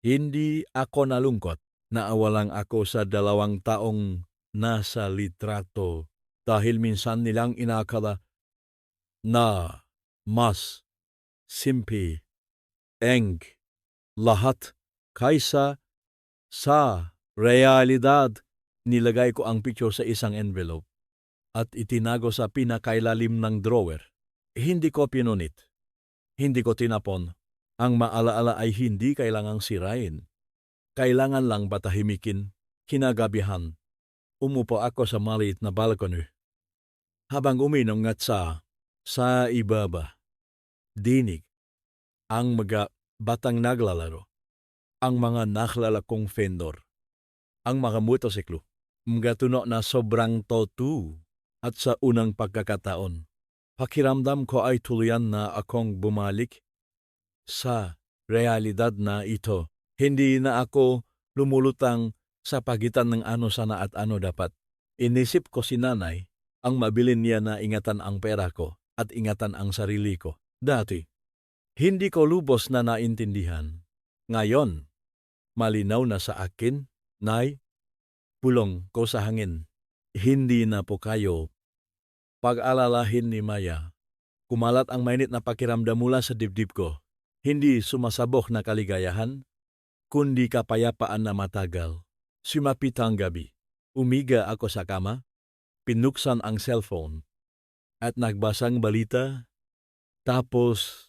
Hindi ako nalungkot. Naawalang ako sa 2 taong nasa litrato dahil minsan nilang inakala na mas simpi, lahat kaysa sa realidad. Nilagay ko ang picture sa isang envelope at itinago sa pinakailalim ng drawer. Hindi ko pinunit. Hindi ko tinapon. Ang maalaala ay hindi kailangang sirain. Kailangan lang batahimikin. Kinagabihan, umupo ako sa maliit na balcony. Habang uminom ngatsa sa ibaba, dinig ang mga batang naglalaro, ang mga nakilala kong vendor, ang mga motosiklo, mga tuno na sobrang totu. At sa unang pagkakataon, pakiramdam ko ay tuluyan na akong bumalik sa realidad na ito. Hindi na ako lumulutang sa pagitan ng ano sana at ano dapat. Inisip ko si nanay, ang mabilin niya na ingatan ang pera ko at ingatan ang sarili ko. Dati, hindi ko lubos na naintindihan. Ngayon, malinaw na sa akin, Nay, pulong ko sa hangin. Hindi na po kayo pag-alalahin ni Maya. Kumalat ang mainit na pakiramdam mula sa dibdib ko. Hindi sumasabok na kaligayahan, kundi kapayapaan na matagal. Sumapit ang gabi. Umiga ako sa kama, pinuksan ang cellphone, at nagbasang balita. Tapos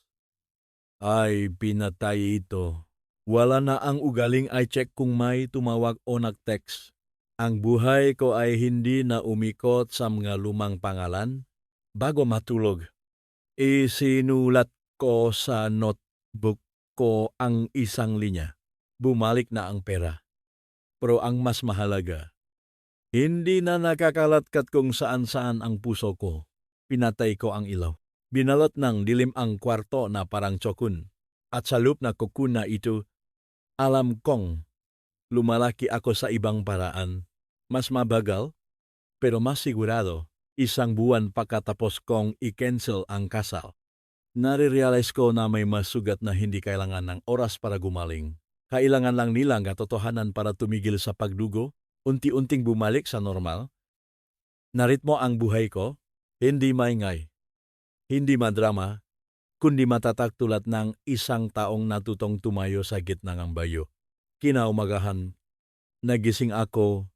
ay pinatay ito. Wala na ang ugaling i-check kung may tumawag o nag-text. Ang buhay ko ay hindi na umikot sa mga lumang pangalan. Bago matulog, isinulat ko sa notebook ko ang isang linya. Bumalik na ang pera. Pero ang mas mahalaga, hindi na nakakalatkat kung saan-saan ang puso ko. Pinatay ko ang ilaw. Binalot ng dilim ang kwarto na parang tsokun. At sa loob na kokun na ito, alam kong lumalaki ako sa ibang paraan. Mas mabagal, pero mas sigurado, 1 buwan pagkatapos kong i-cancel ang kasal. Nare-realize ko na may masugat na hindi kailangan ng oras para gumaling. Kailangan lang nilang katotohanan para tumigil sa pagdugo, unti-unting bumalik sa normal. Naritmo ang buhay ko, hindi maingay, hindi madrama, kundi matatag tulad ng isang taong natutong tumayo sa gitna ng bayo. Kinaumagahan, nagising ako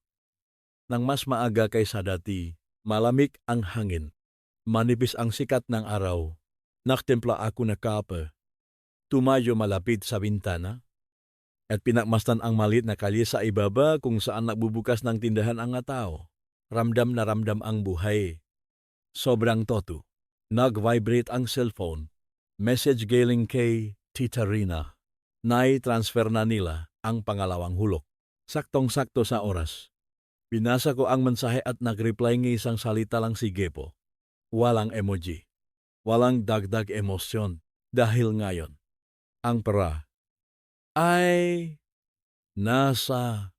nang mas maaga kaysa dati. Malamig ang hangin, manipis ang sikat ng araw. Naktimpla ako na kape. Tumayo malapit sa bintana at pinakmasdan ang maliit na kalye sa ibaba kung saan nagbubukas ng tindahan ang tao. Ramdam na ramdam ang buhay. Sobrang totu. Nag-vibrate ang cellphone. Message galing kay Tita Rina. Nai-transfer na nila ang pangalawang hulog. Saktong-sakto sa oras. Binasa ko ang mensahe at nag-reply ng isang salita lang si Gepo. Walang emoji. Walang dagdag emosyon. Dahil ngayon, ang pera ay nasa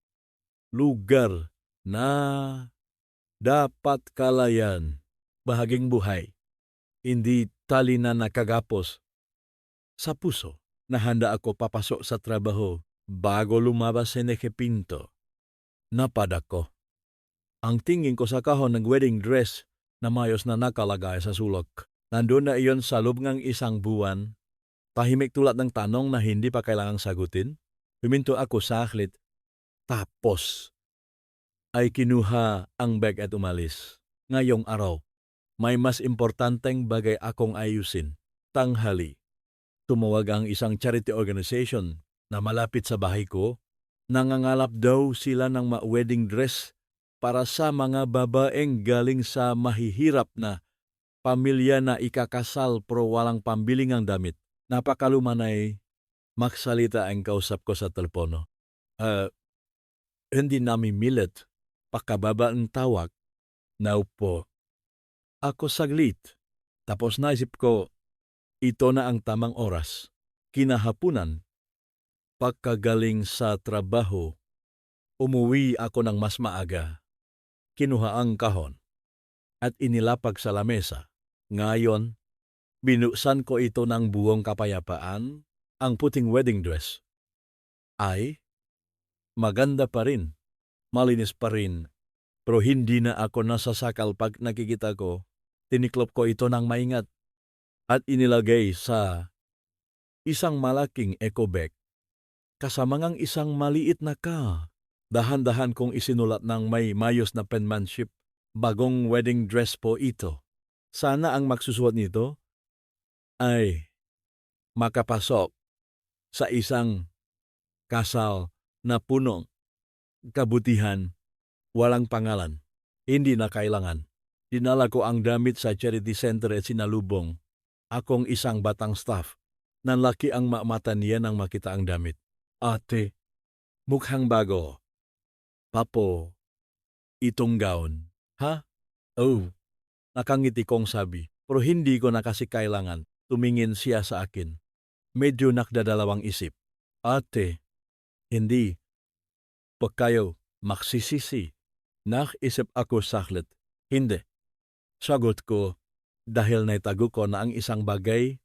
lugar na dapat kalayan. Bahaging buhay. Hindi tali na nakagapos sa puso. Nahanda ako papasok sa trabaho bago lumabas si Nekepinto. Napadak ko. Ang tingin ko sa kahon ng wedding dress na mayos na nakalagay sa sulok. Nandun na iyon sa loob ng isang buwan. Tahimik tulad ng tanong na hindi pa kailangang sagutin. Huminto ako saglit. Tapos ay kinuha ang bag at umalis. Ngayong araw, may mas importanteng bagay akong ayusin. Tanghali, tumawag ang isang charity organization na malapit sa bahay ko. Nangangalap daw sila ng wedding dress para sa mga babaeng galing sa mahihirap na pamilya na ikakasal pero walang pambiling ang damit. Napakalumanay, maksalita ang kausap ko sa telepono. Hindi namin milit. Pakababa ang tawag. Naupo ako saglit. Tapos naisip ko, ito na ang tamang oras. Kinahapunan, pagkagaling sa trabaho, umuwi ako ng mas maaga. Kinuha ang kahon at inilapag sa lamesa. Ngayon, binuksan ko ito ng buong kapayapaan. Ang puting wedding dress ay maganda pa rin, malinis pa rin, pero hindi na ako nasasakal pag nakikita ko. Tiniklop ko ito ng maingat at inilagay sa isang malaking eco bag kasama ngang isang maliit na ka. Dahan-dahan kong isinulat ng may mayos na penmanship. Bagong wedding dress po ito. Sana ang magsusuot nito ay makapasok sa isang kasal na punong kabutihan, walang pangalan, hindi na kailangan. Dinala ko ang damit sa charity center at sinalubong akong isang batang staff. Nanlaki ang mata niya nang makita ang damit. Ate, mukhang bago. Papo, itong gown. Ha? Oh, nakangiti kong sabi. Pero hindi ko na kasi kailangan. Tumingin siya sa akin. Medyo nakdadalawang isip. Ate, hindi. Pag kayo maksisisi. Nakisip ako saglit. Hindi. Sagot ko dahil naitago ko na ang isang bagay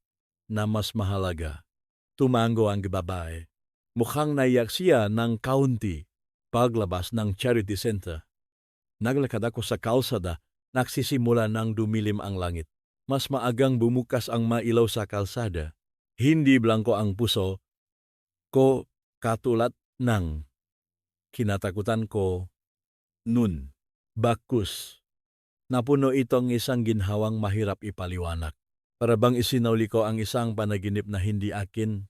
na mas mahalaga. Tumango ang babae. Mukhang naiyak siya ng kaunti paglabas ng charity center. Naglakad ako sa kalsada, nagsisimula ng dumilim ang langit. Mas maagang bumukas ang mailaw sa kalsada. Hindi blanko ang puso ko katulad ng kinatakutan ko nun. Bakus. Napuno itong isang ginhawang mahirap ipaliwanag. Para bang isinauli ko ang isang panaginip na hindi akin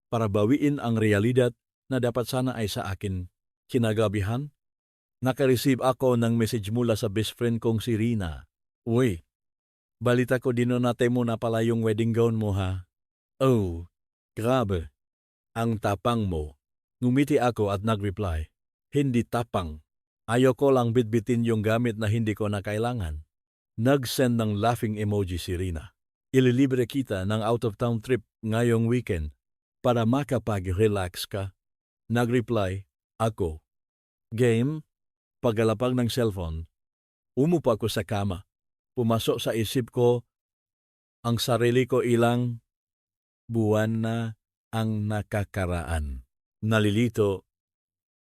para bawiin ang realidad na dapat sana ay sa akin. Kinagabihan, nakareceive ako ng message mula sa best friend kong si Rina. Uy, balita ko dinonate mo na pala yung wedding gown mo ha? Oh, grabe. Ang tapang mo. Ngumiti ako at nagreply. Hindi tapang. Ayoko lang bitbitin yung gamit na hindi ko na kailangan. Nag-send ng laughing emoji si Rina. Ililibre kita ng out-of-town trip ngayong weekend para makapag-relax ka. Nag-reply ako. Game, paggalapag ng cellphone, umupo ako sa kama. Pumasok sa isip ko ang sarili ko ilang buwan na ang nakakaraan. Nalilito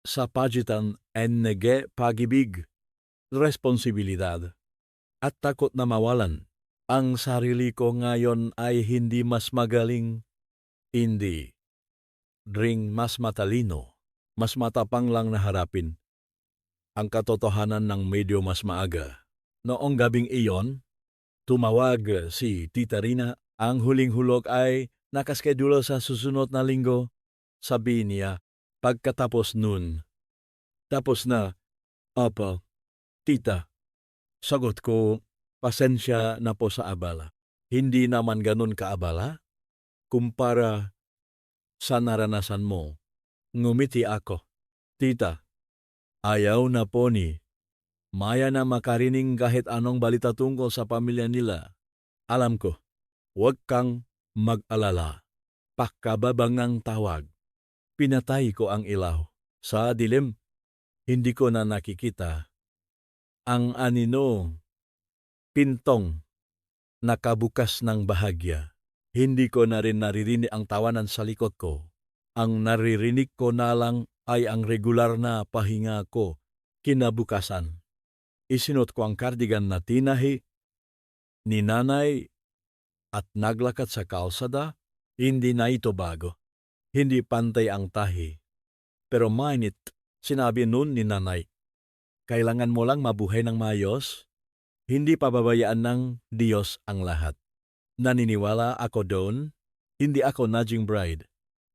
sa pagitan nege pag-ibig, responsibilidad, at takot na mawalan. Ang sarili ko ngayon ay hindi mas magaling, hindi ring mas matalino, mas matapang lang na harapin ang katotohanan ng medyo mas maaga. Noong gabing iyon, tumawag si Tita Rina. Ang huling hulog ay nakaskedulo sa susunod na linggo. Sabi niya, pagkatapos nun, tapos na. Opo, tita. Sagot ko, pasensya na po sa abala. Hindi naman ganun kaabala. Kumpara sa naranasan mo. Ngumiti ako. Tita, ayaw na po ni Maya na makarining kahit anong balita tungkol sa pamilya nila. Alam ko, huwag kang mag-alala. Pakababang ng tawag. Pinatay ko ang ilaw. Sa dilim, hindi ko na nakikita ang anino, pintong, nakabukas ng bahagya. Hindi ko na rin naririnig ang tawanan sa likod ko. Ang naririnig ko na lang ay ang regular na pahinga ko kinabukasan. Isinot ko ang cardigan na tinahi ni nanay at naglakad sa kalsada. Hindi na ito bago. Hindi pantay ang tahi. Pero mainit, sinabi nun ni nanay, kailangan mo lang mabuhay ng maayos. Hindi pababayaan ng Diyos ang lahat. Naniniwala ako doon. Hindi ako naging bride.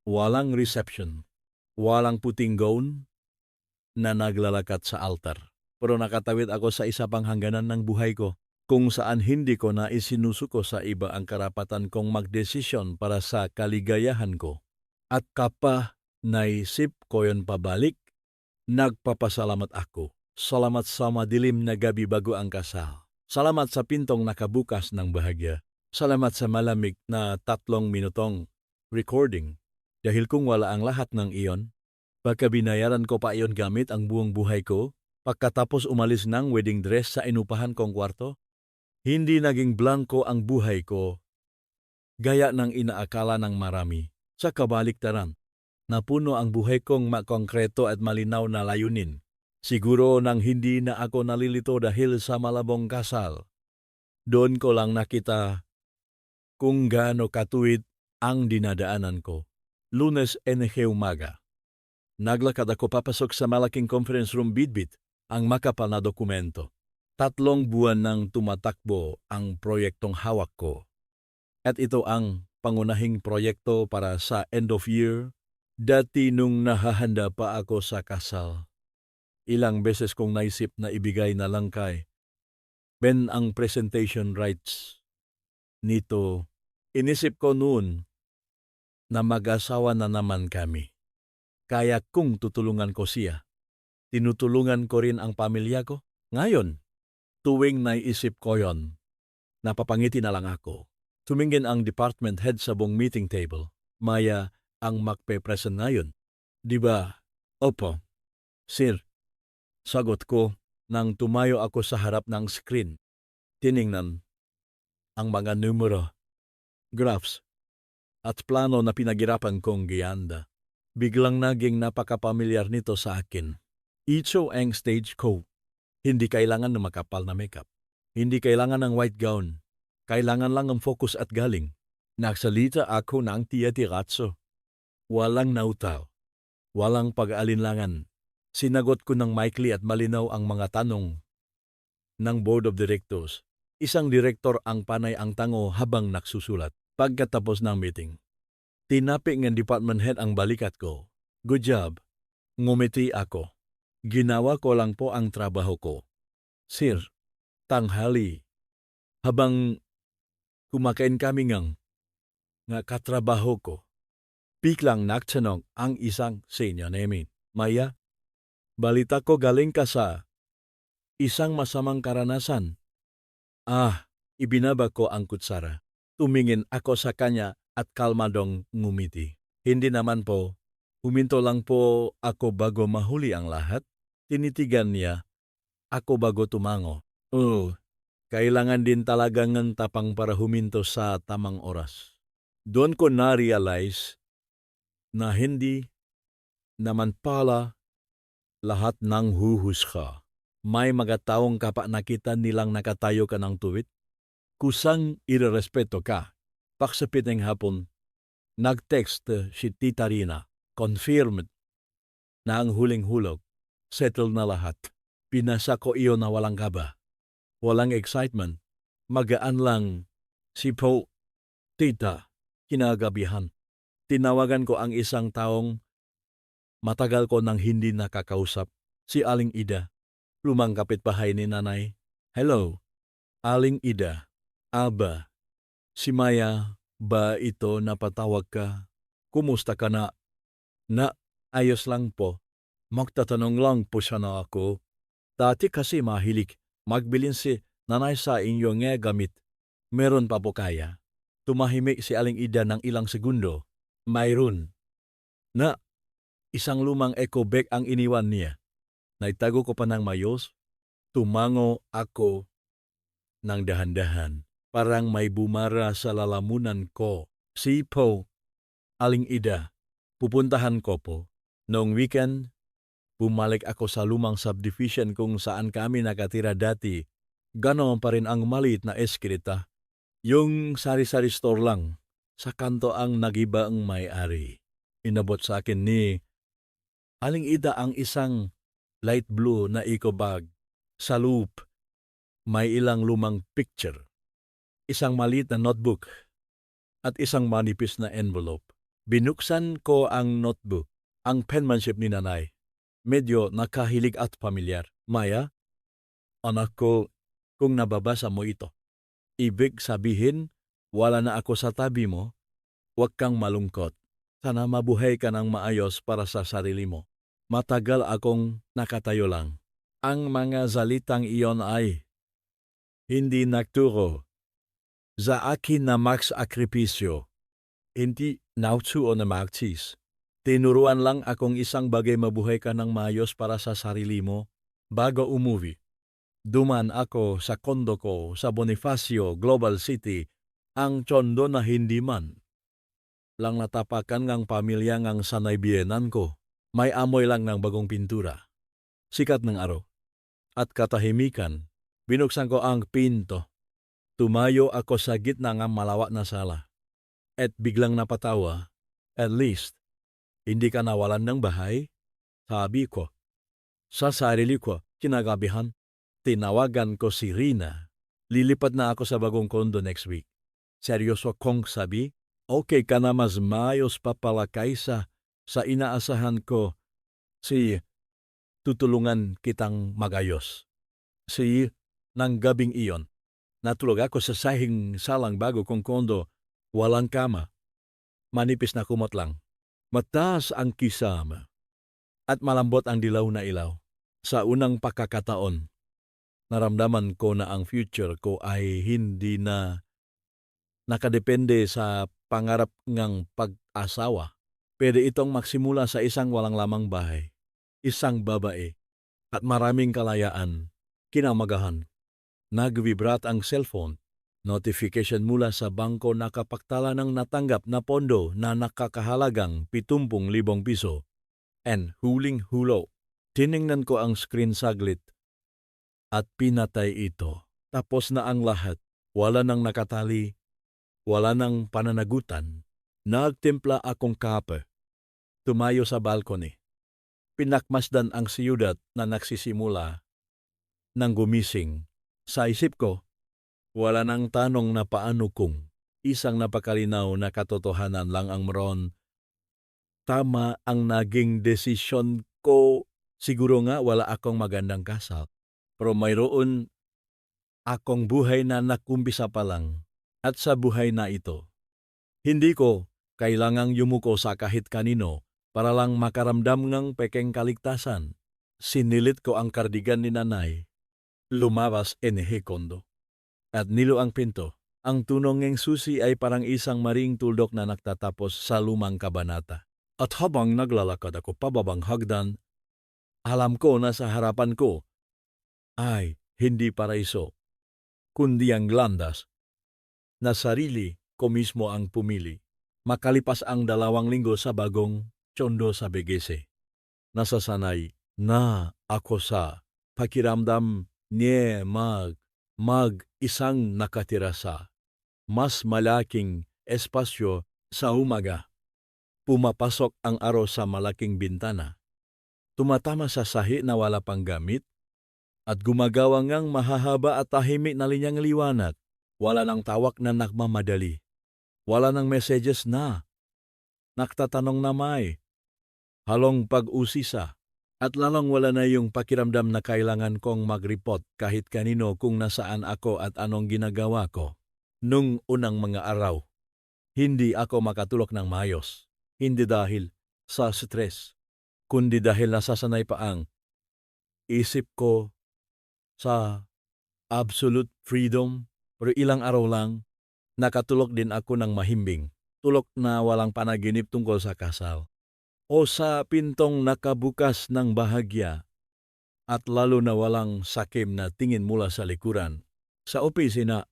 Walang reception. Walang puting gown na naglalakat sa altar. Pero nakatawid ako sa isa pang hangganan ng buhay ko, kung saan hindi ko na isinusuko sa iba ang karapatan kong magdesisyon para sa kaligayahan ko. At kapa naisip ko yon pabalik, nagpapasalamat ako. Salamat sa madilim na gabi bago ang kasal. Salamat sa pintong nakabukas ng bahagya. Salamat sa malamig na 3 minutong recording. Dahil kung wala ang lahat ng iyon, baka binayaran ko pa iyon gamit ang buong buhay ko pagkatapos umalis ng wedding dress sa inupahan kong kwarto. Hindi naging blanco ang buhay ko, gaya ng inaakala ng marami. Sa kabaliktaran, napuno ang buhay kong makongkreto at malinaw na layunin. Siguro nang hindi na ako nalilito dahil sa malabong kasal. Doon ko lang nakita kung gaano katuwid ang dinadaanan ko. Lunes umaga. Naglakad ako papasok sa malaking conference room bitbit ang makapal na dokumento. 3 buwan nang tumatakbo ang proyektong hawak ko. At ito ang pangunahing proyekto para sa end of year. Dati nung nahahanda pa ako sa kasal. Ilang beses kong naisip na ibigay na lang kay Ben ang presentation rights nito. Inisip ko noon na mag-asawa na naman kami. Kaya kung tutulungan ko siya, tinutulungan ko rin ang pamilya ko. Ngayon, tuwing naisip ko yon, napapangiti na lang ako. Tumingin ang department head sa buong meeting table. Maya ang magpe-present ngayon. Diba? Opo. Sir. Sagot ko nang tumayo ako sa harap ng screen. Tiningnan ang mga numero, graphs, at plano na pinaghirapan kong gihanda. Biglang naging napakapamilyar nito sa akin. Ito ang stage ko. Hindi kailangan ng makapal na makeup. Hindi kailangan ng white gown. Kailangan lang ng focus at galing. Nagsalita ako ng tiya-tiratso. Walang nautaw. Walang pag-alinlangan. Sinagot ko ng maikli at malinaw ang mga tanong ng Board of Directors. Isang direktor ang panay ang tango habang nagsusulat. Pagkatapos ng meeting, tinapi ng department head ang balikat ko. Good job. Ngumiti ako. Ginawa ko lang po ang trabaho ko. Sir, tanghali. Habang kumakain kami nga katrabaho ko, biglang nagtanong ang isang senior namin. Maya, balita ko galing ka sa isang masamang karanasan. Ibinaba ko ang kutsara. Tumingin ako sa kanya at kalmadong ngumiti. Hindi naman po, huminto lang po ako bago mahuli ang lahat. Tinitigan niya ako bago tumango. Kailangan din talaga ng tapang para huminto sa tamang oras. Doon ko na-realize na hindi naman pala lahat ng huhusga. May mga taong kapag nakita nilang nakatayo ka ng tuwid, kusang irerespeto ka. Pagsapit ng hapon, nag-text si Tita Rina, confirmed na ang huling hulog, settled na lahat. Pinasa ko iyon na walang kaba, walang excitement, magaan lang. Si Po, Tita, kinagabihan. Tinawagan ko ang isang taong matagal ko nang hindi nakakausap, si Aling Ida. Lumang kapitbahay ni nanay. Hello, Aling Ida. Aba, si Maya, ba ito napatawag ka? Kumusta ka na? Na, ayos lang po. Magtatanong lang po sana ako. Dati kasi mahilig magbilin si nanay sa inyong gamit. Meron pa po kaya? Tumahimik si Aling Ida ng ilang segundo. Mayroon. Na, isang lumang eco bag ang iniwan niya. Naitago ko pa ng mayos. Tumango ako ng dahan-dahan. Parang may bumara sa lalamunan ko. Si Po, Aling Ida, pupuntahan ko po. Noong weekend, Bumalik ako sa lumang subdivision kung saan kami nakatira dati. Ganon pa rin ang maliit na eskrita. Yung sari-sari store lang, sa kanto ang nagiba ang may-ari. Inabot sa akin ni Aling Ida ang isang light blue na eco bag. Sa loop, may ilang lumang picture, isang maliit na notebook, at isang manipis na envelope. Binuksan ko ang notebook, ang penmanship ni nanay. Medyo nakahilig at pamilyar. Maya, anak ko, kung nababasa mo ito, ibig sabihin, wala na ako sa tabi mo, huwag kang malungkot. Sana mabuhay ka ng maayos para sa sarili mo. Matagal akong nakatayo lang. Ang mga salitang iyon ay hindi nagturo sa akin na magsakripisyo, hindi nautuo na magtis. Tinuruan lang akong isang bagay mabuhay ka ng maayos para sa sarili mo. Bago umuwi, duman ako sa kondo ko sa Bonifacio, Global City, ang tsondo na hindi man lang natapakan ngang pamilya ngang sanay biyenan ko. May amoy lang ng bagong pintura. Sikat ng araw. At katahimikan, binuksan ko ang pinto. Tumayo ako sa gitna ng malawak na sala. At biglang napatawa, at least, hindi ka nawalan ng bahay? Sabi ko. Sa sarili ko, kinagabihan. Tinawagan ko si Rina. Lilipat na ako sa bagong kondo next week. Seryoso kong sabi, okay ka na mas maayos pa pala kaysa sa inaasahan ko. Si tutulungan kitang magayos. Si nang gabing iyon, natulog ako sa sahing salang bago kong kondo, walang kama. Manipis na kumot lang. Mataas ang kisama. At malambot ang dilaw na ilaw. Sa unang pagkakataon, naramdaman ko na ang future ko ay hindi na nakadepende sa pangarap ngang pag-asawa. Pwede itong magsimula sa isang walang lamang bahay, isang babae, at maraming kalayaan. Kinamagahan. Nag-vibrat ang cellphone. Notification mula sa bangko na kapagtala ng natanggap na pondo na nakakahalagang 70,000 piso. And huling-hulo, tiningnan ko ang screen saglit at pinatay ito. Tapos na ang lahat. Wala nang nakatali, wala nang pananagutan. Nagtimpla akong kape. Tumayo sa balcony. Pinakmasdan ang siyudad na nagsisimula ng gumising. Sa isip ko, wala nang tanong na paano kung isang napakalinaw na katotohanan lang ang meron. Tama ang naging desisyon ko. Siguro nga wala akong magandang kasal. Pero mayroon akong buhay na nakumpisa pa lang. At sa buhay na ito, hindi ko kailangang yumuko sa kahit kanino para lang makaramdam ng pekeng kaligtasan. Sinilit ko ang kardigan ni nanay. Lumabas kondo. At nilo ang pinto. Ang tunong ng susi ay parang isang maring tuldok na nagtatapos sa lumang kabanata. At habang naglalakad ako pababang hagdan, alam ko na sa harapan ko ay hindi paraiso, kundi ang landas na sarili ko mismo ang pumili. Makalipas ang 2 linggo sa bagong tsondo sa Begese, nasasanay na ako sa pakiramdam niya mag-isang nakatira sa mas malaking espasyo sa umaga. Pumapasok ang araw sa malaking bintana. Tumatama sa sahi na wala pang gamit at gumagawa ngang mahahaba at tahimik na linyang liwanag. Wala nang tawak na nagmamadali. Wala nang messages na naktatanong na may halong pag-usisa. At lalong wala na yung pakiramdam na kailangan kong mag-report kahit kanino kung nasaan ako at anong ginagawa ko. Nung unang mga araw, hindi ako makatulog ng maayos. Hindi dahil sa stress, kundi dahil nasasanay pa ang isip ko sa absolute freedom. Pero ilang araw lang, nakatulog din ako ng mahimbing. Tulog na walang panaginip tungkol sa kasal. O sa pintong nakabukas ng bahagya at lalo na walang sakim na tingin mula sa likuran. Sa opisina,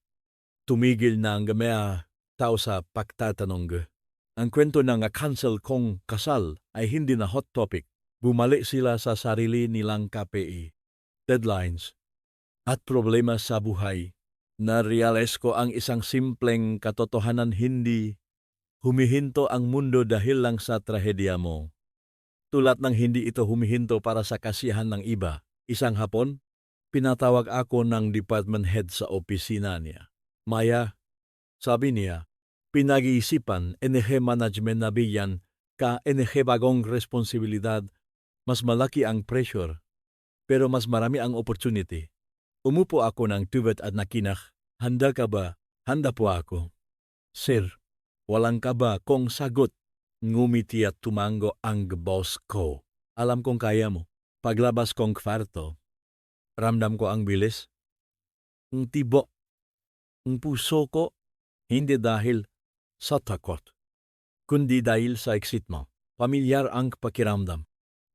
tumigil na ang gamaya tao sa pagtatanong. Ang kwento ng cancel kong kasal ay hindi na hot topic. Bumalik sila sa sarili nilang KPI, deadlines, at problema sa buhay. Narealize ko ang isang simpleng katotohanan, hindi humihinto ang mundo dahil lang sa trahedya mo. Tulad ng hindi ito humihinto para sa kasiyahan ng iba. Isang hapon, pinatawag ako ng department head sa opisina niya. Maya, sabi niya, pinag-iisipan NG management na bigyan ka NG bagong responsibilidad. Mas malaki ang pressure, pero mas marami ang opportunity. Umupo ako ng tubet at nakinak. Handa ka ba? Handa po ako. Sir, walang kaba kung sagot. Ngumiti at tumango ang boss ko. Alam kong kaya mo. Paglabas kong kwarto, ramdam ko ang bilis. Ang tibok, ang puso ko, hindi dahil sa takot, kundi dahil sa excitement. Pamilyar ang pakiramdam.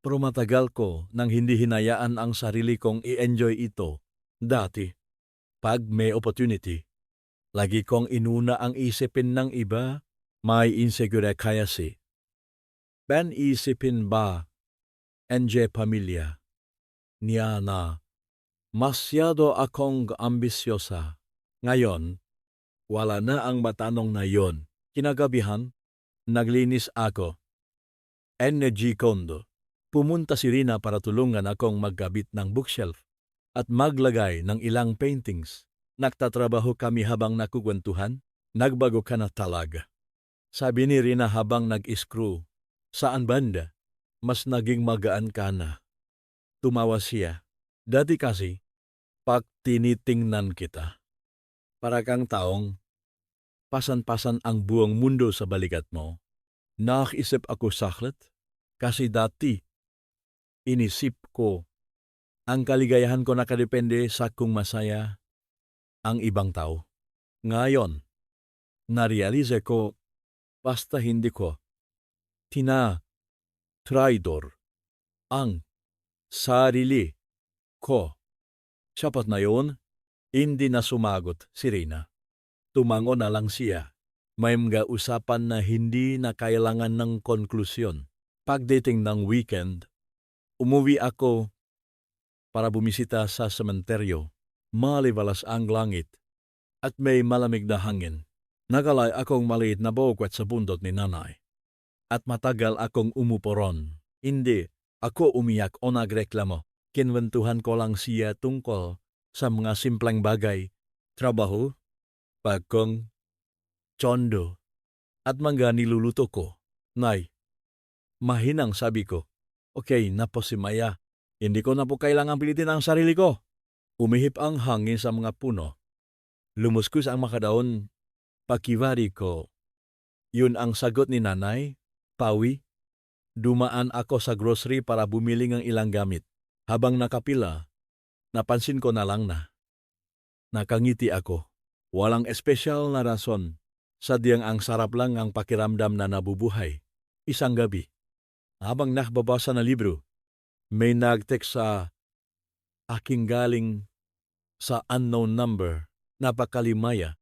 Pero matagal ko nang hindi hinayaan ang sarili kong i-enjoy ito. Dati, pag may opportunity, lagi kong inuna ang isipin ng iba, may insecure kaya si. Ben isipin ba, NJ pamilya, niya na masyado akong ambisyosa. Ngayon, wala na ang matanong na yon. Kinagabihan, naglinis ako. Energy kondo. Pumunta si Rina para tulungan akong magkabit ng bookshelf at maglagay ng ilang paintings. Nagtatrabaho kami habang nakukwentuhan. Nagbago ka na talaga. Sabi ni Rina habang nag-screw. Saan banda? Mas naging magaan ka na. Tumawa siya. Dati kasi, pag tinitingnan kita, para kang taong pasan-pasan ang buong mundo sa balikat mo. Nakisip ako saklit kasi dati inisip ko, ang kaligayahan ko nakadepende sa kung masaya ang ibang tao. Ngayon, narealize ko, basta hindi ko tina-traidor ang sarili ko. Sapat na yun, hindi na sumagot si Rina. Tumango na lang siya. May mga usapan na hindi na kailangan ng konklusyon. Pagdating ng weekend, umuwi ako para bumisita sa sementeryo. Maliwalas ang langit at may malamig na hangin. Nagalay akong maliit na bogwat sa bundok ni nanay. At matagal akong umupo ron. Hindi ako umiyak o nagreklamo. Kinwentuhan ko lang siya tungkol sa mga simpleng bagay, trabaho, pagkong, tsondo, at mga niluluto ko. Nay, mahinang sabi ko, okay na po si Maya. Hindi ko na po kailangang pilitin ang sarili ko. Umihip ang hangin sa mga puno. Lumuskus ang makadaon. Pakiwari ko. Yun ang sagot ni nanay. Pawi. Dumaan ako sa grocery para bumili ng ilang gamit. Habang nakapila, napansin ko na lang na. Nakangiti ako. Walang espesyal na rason. Sadyang ang sarap lang ang pakiramdam na nabubuhay. Isang gabi, habang nakababasa na libro, may nag-text sa aking galing sa unknown number. Napakalimaya.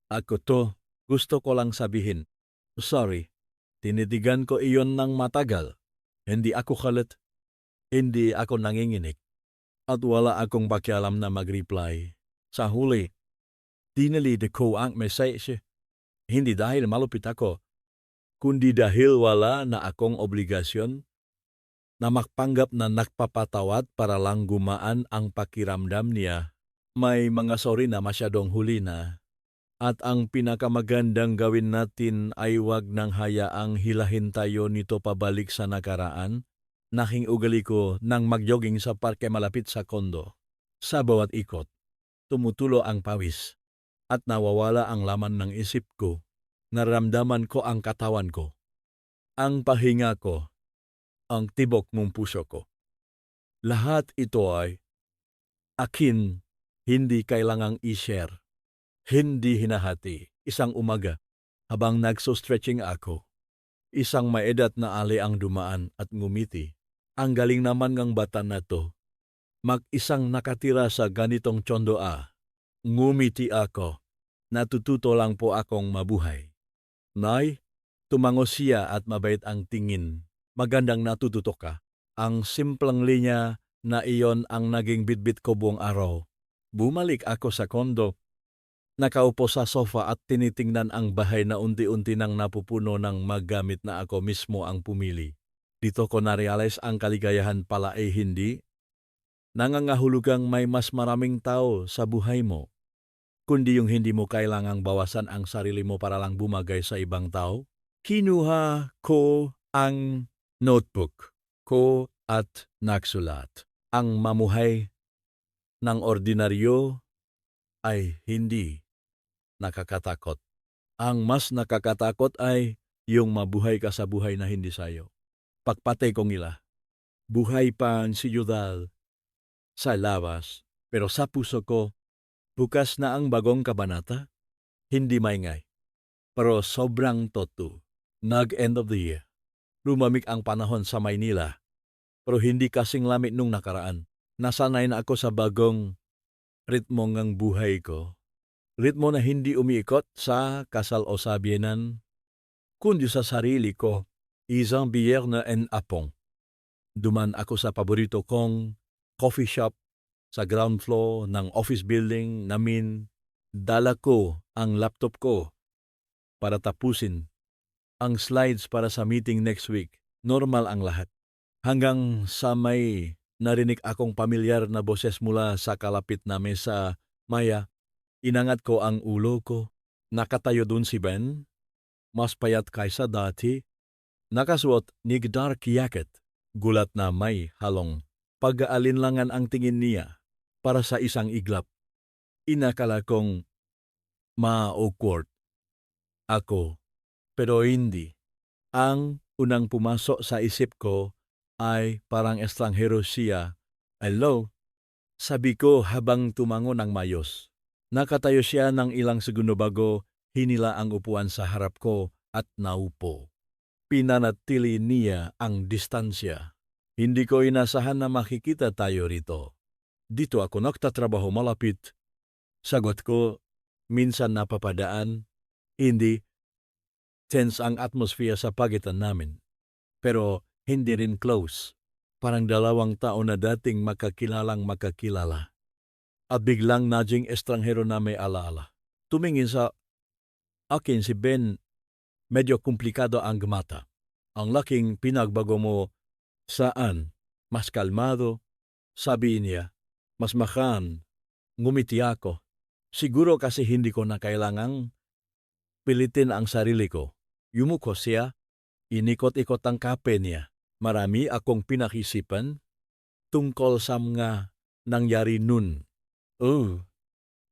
Ako to, gusto ko lang sabihin. Sorry, tinitigan ko iyon ng matagal. Hindi ako kalit. Hindi ako nanginginig. At wala akong pakialam na mag-reply. Sa huli, dinelete ko ang message. Hindi dahil malupit ako, kundi dahil wala na akong obligasyon na magpanggap na nagpapatawad para lang gumaan ang pakiramdam niya. May mga sorry na masyadong huli na. At ang pinakamagandang gawin natin ay wag nang hayaang hilahin tayo nito pabalik sa nakaraan. Naging ugali ko nang mag-jogging sa parke malapit sa kondo. Sa bawat ikot, tumutulo ang pawis at nawawala ang laman ng isip ko. Naramdaman ko ang katawan ko, ang pahinga ko, ang tibok ng puso ko. Lahat ito ay akin, hindi kailangang i-share. Hindi hinahati. Isang umaga, habang nagso-stretching ako, isang maedat na ali ang dumaan at ngumiti. Ang galing naman ng bata na to. Mag-isang nakatira sa ganitong tsondo Ngumiti ako. Natututo lang po akong mabuhay. Nay, tumango siya at mabait ang tingin. Magandang natututo ka. Ang simpleng linya na iyon ang naging bitbit ko buong araw. Bumalik ako sa kondo. Nakaupo sa sofa at tinitingnan ang bahay na unti-unti nang napupuno ng magamit na ako mismo ang pumili. Dito ko na-realize ang kaligayahan pala ay hindi nangangahulugang may mas maraming tao sa buhay mo, kundi yung hindi mo kailangang bawasan ang sarili mo para lang bumagay sa ibang tao. Kinuha ko ang notebook ko at nagsulat. Ang mamuhay ng ordinaryo ay hindi nakakatakot. Ang mas nakakatakot ay yung mabuhay ka sa buhay na hindi sayo. Pagpatay kong ila, buhay pa ang siyudad sa labas, pero sa puso ko, bukas na ang bagong kabanata, hindi maingay. Pero sobrang totoo. Nag-end of the year. Lumamig ang panahon sa Maynila, pero hindi kasing lamig nung nakaraan. Nasanay na ako sa bagong ritmo ng buhay ko. Ritmo na hindi umiikot sa kasal o sabyenan, kundi sa sarili ko, isang biyerna en apong. Duman ako sa paborito kong coffee shop sa ground floor ng office building namin. Dala ko ang laptop ko para tapusin ang slides para sa meeting next week. Normal ang lahat. Hanggang sa may narinig akong pamilyar na boses mula sa kalapit na mesa. Maya, inangat ko ang ulo ko. Nakatayo dun si Ben, mas payat kaysa dati. Nakasuot ni dark jacket. Gulat na may halong pag-aalinlangan ang tingin niya para sa isang iglap. Inakala kong ma-awkward ako, pero hindi. Ang unang pumasok sa isip ko ay parang estranghero siya. Hello, sabi ko habang tumango ng mayos. Nakatayo siya ng ilang segundo bago hinila ang upuan sa harap ko at naupo. Pinanatili niya ang distansya. Hindi ko inasahan na makikita tayo rito. Dito ako nagtatrabaho malapit. Sagot ko, minsan napapadaan. Hindi. Tense ang atmosphere sa pagitan namin. Pero hindi rin close. Parang dalawang tao na dating makakilalang makakilala. At biglang naging estranghero na may alaala. Tumingin sa akin si Ben, medyo komplikado ang mata. Ang laking pinagbago mo saan? Mas kalmado, sabi niya. Mas makan. Ngumiti ako. Siguro kasi hindi ko na kailangang pilitin ang sarili ko. Yumuko siya. Inikot-ikot ang kape niya. Marami akong pinakisipan tungkol sa mga nangyari nun. Oh,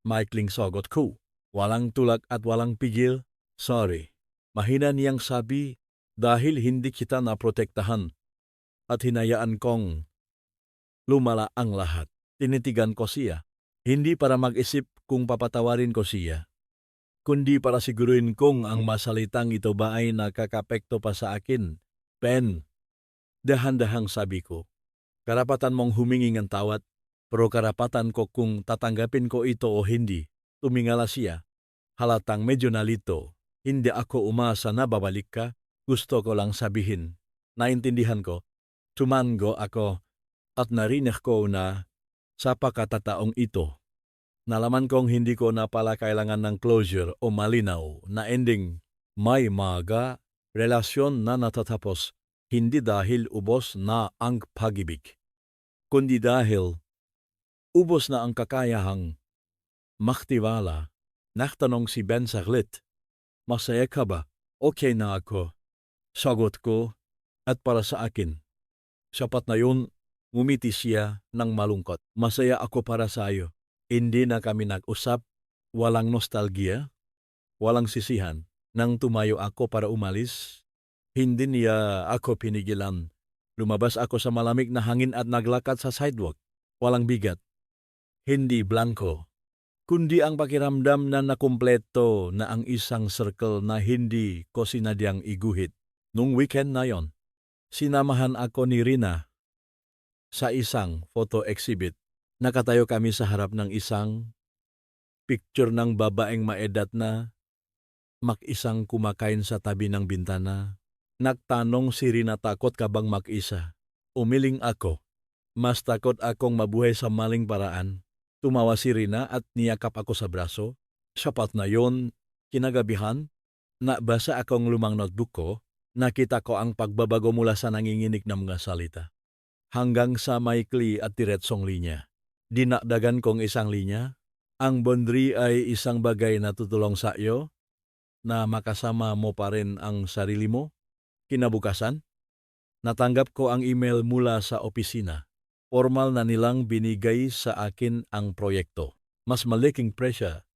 maikling sagot ko. Walang tulak at walang pigil. Sorry. Mahina niyang sabi dahil hindi kita naprotektahan at hinayaan kong lumala ang lahat. Tinitigan ko siya. Hindi para mag-isip kung papatawarin ko siya, kundi para siguruhin kong ang masalitang ito ba ay nakakapekto pa sa akin. Ben, dahan-dahang sabi ko, karapatan mong humingi ng tawad, pero karapatan ko kung tatanggapin ko ito o hindi. Tumingala siya. Halatang medyo nalito. Hindi ako umasa na babalik ka. Gusto ko lang sabihin. Naintindihan ko. Tumango ako at narinig ko na sa pagkatataong ito. Nalaman kong hindi ko na pala kailangan ng closure o malinaw na ending. May mga relasyon na natatapos hindi dahil ubos na ang pag-ibig, kundi dahil ubos na ang kakayahang maktiwala. Nagtanong si Ben saglit. Masaya ka ba? Okay na ako. Sagot ko at para sa akin. Sapat na yun, ngumiti siya ng malungkot. Masaya ako para sa iyo. Hindi na kami nag-usap, walang nostalgia, walang sisihan. Nang tumayo ako para umalis, hindi niya ako pinigilan. Lumabas ako sa malamig na hangin at naglakad sa sidewalk. Walang bigat. Hindi blanco, kundi ang pakiramdam na nakumpleto na ang isang circle na hindi ko sinadyang iguhit. Nung weekend na yon, sinamahan ako ni Rina sa isang photo exhibit. Nakatayo kami sa harap ng isang picture ng babaeng maedad na mag-isang kumakain sa tabi ng bintana. Nagtanong si Rina, takot ka bang mag-isa? Umiling ako. Mas takot akong mabuhay sa maling paraan. Tumawa si Rina at niyakap ako sa braso. Sapat na yon, kinagabihan. Nabasa akong lumang notebook ko. Nakita ko ang pagbabago mula sa nanginginig na mga salita hanggang sa maikli at diretsong linya. Dinakdagan kong isang linya. Ang boundary ay isang bagay na tutulong sa iyo na makasama mo pa rin ang sarili mo. Kinabukasan, natanggap ko ang email mula sa opisina. Formal na nilang binigay sa akin ang proyekto. Mas malaking presya,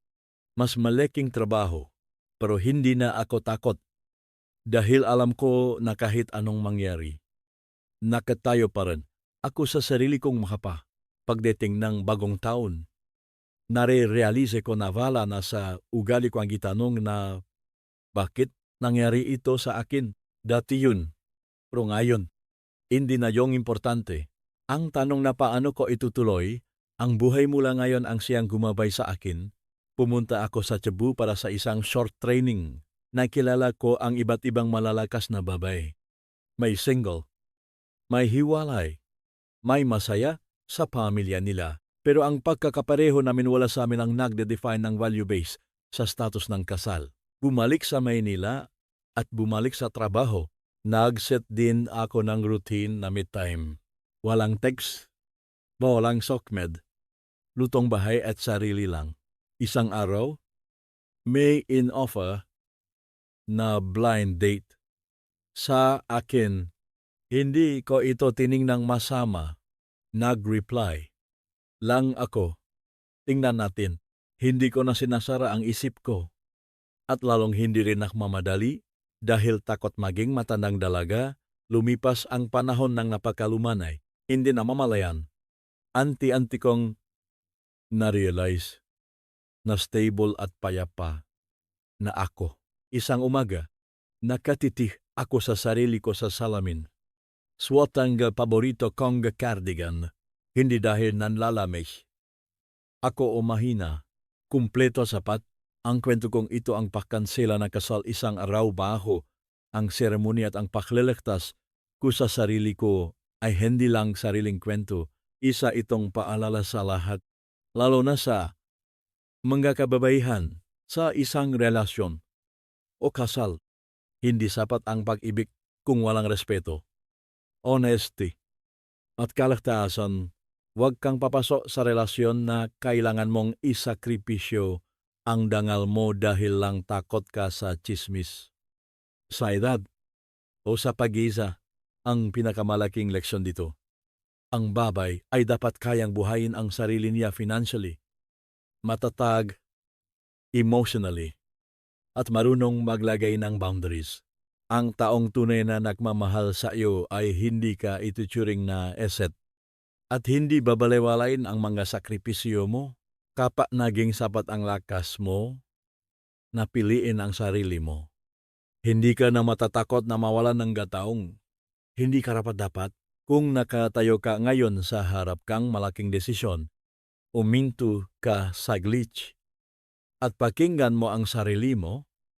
mas malaking trabaho, pero hindi na ako takot dahil alam ko na kahit anong mangyari, nakatayo pa rin ako sa sarili kong makapa. Pagdating ng bagong taon, nare-realize ko na wala na sa ugali ko ang gitanong na bakit nangyari ito sa akin. Dati yun, pero ngayon, hindi na yung importante. Ang tanong na paano ko itutuloy, ang buhay mula ngayon ang siyang gumabay sa akin. Pumunta ako sa Cebu para sa isang short training. Nakilala ko ang iba't ibang malalakas na babae. May single, may hiwalay, may masaya sa pamilya nila. Pero ang pagkakapareho namin wala sa amin ang nagde-define ng value base sa status ng kasal. Bumalik sa Maynila at bumalik sa trabaho. Nag-set din ako ng routine na mid-time. Walang text, walang sokmed, lutong bahay at sarili lang. Isang araw, may in-offer na blind date. Sa akin, hindi ko ito tiningnang masama. Nag-reply lang ako. Tingnan natin. Hindi ko na sinasara ang isip ko. At lalong hindi rin nakmamadali dahil takot maging matandang dalaga, lumipas ang panahon ng napakalumanay. Hindi na mamalayan. Anti-anti kong na-realize na stable at payapa na ako. Isang umaga, nakatitih ako sa sarili ko sa salamin. Suot ang paborito kong cardigan, hindi dahil nanlalamig. Ako o mahina, kumpleto sapat. Ang kwento kong ito ang pagkansela na kasal isang araw baho. Ang seremonya at ang pagliligtas ko sa sarili ko ay hindi lang sariling kwento. Isa itong paalala sa lahat, lalo na sa mga kababaihan sa isang relasyon o kasal. Hindi sapat ang pag-ibig kung walang respeto, honesty, at kalakasan. Huwag kang papasok sa relasyon na kailangan mong isakripisyo ang dangal mo dahil lang takot ka sa chismis. Sa edad o sa pag-isa, ang pinakamalaking leksyon dito. Ang babae ay dapat kayang buhayin ang sarili niya financially, matatag, emotionally, at marunong maglagay ng boundaries. Ang taong tunay na nagmamahal sa iyo ay hindi ka ituturing na asset at hindi babalewalain ang mga sakripisyo mo. Kapag naging sapat ang lakas mo, napiliin ang sarili mo. Hindi ka na matatakot na mawalan ng gataong. Hindi karapat-dapat kung nakatayo ka ngayon sa harap kang malaking desisyon. Uminto ka saglit at pakinggan mo ang sarili mo.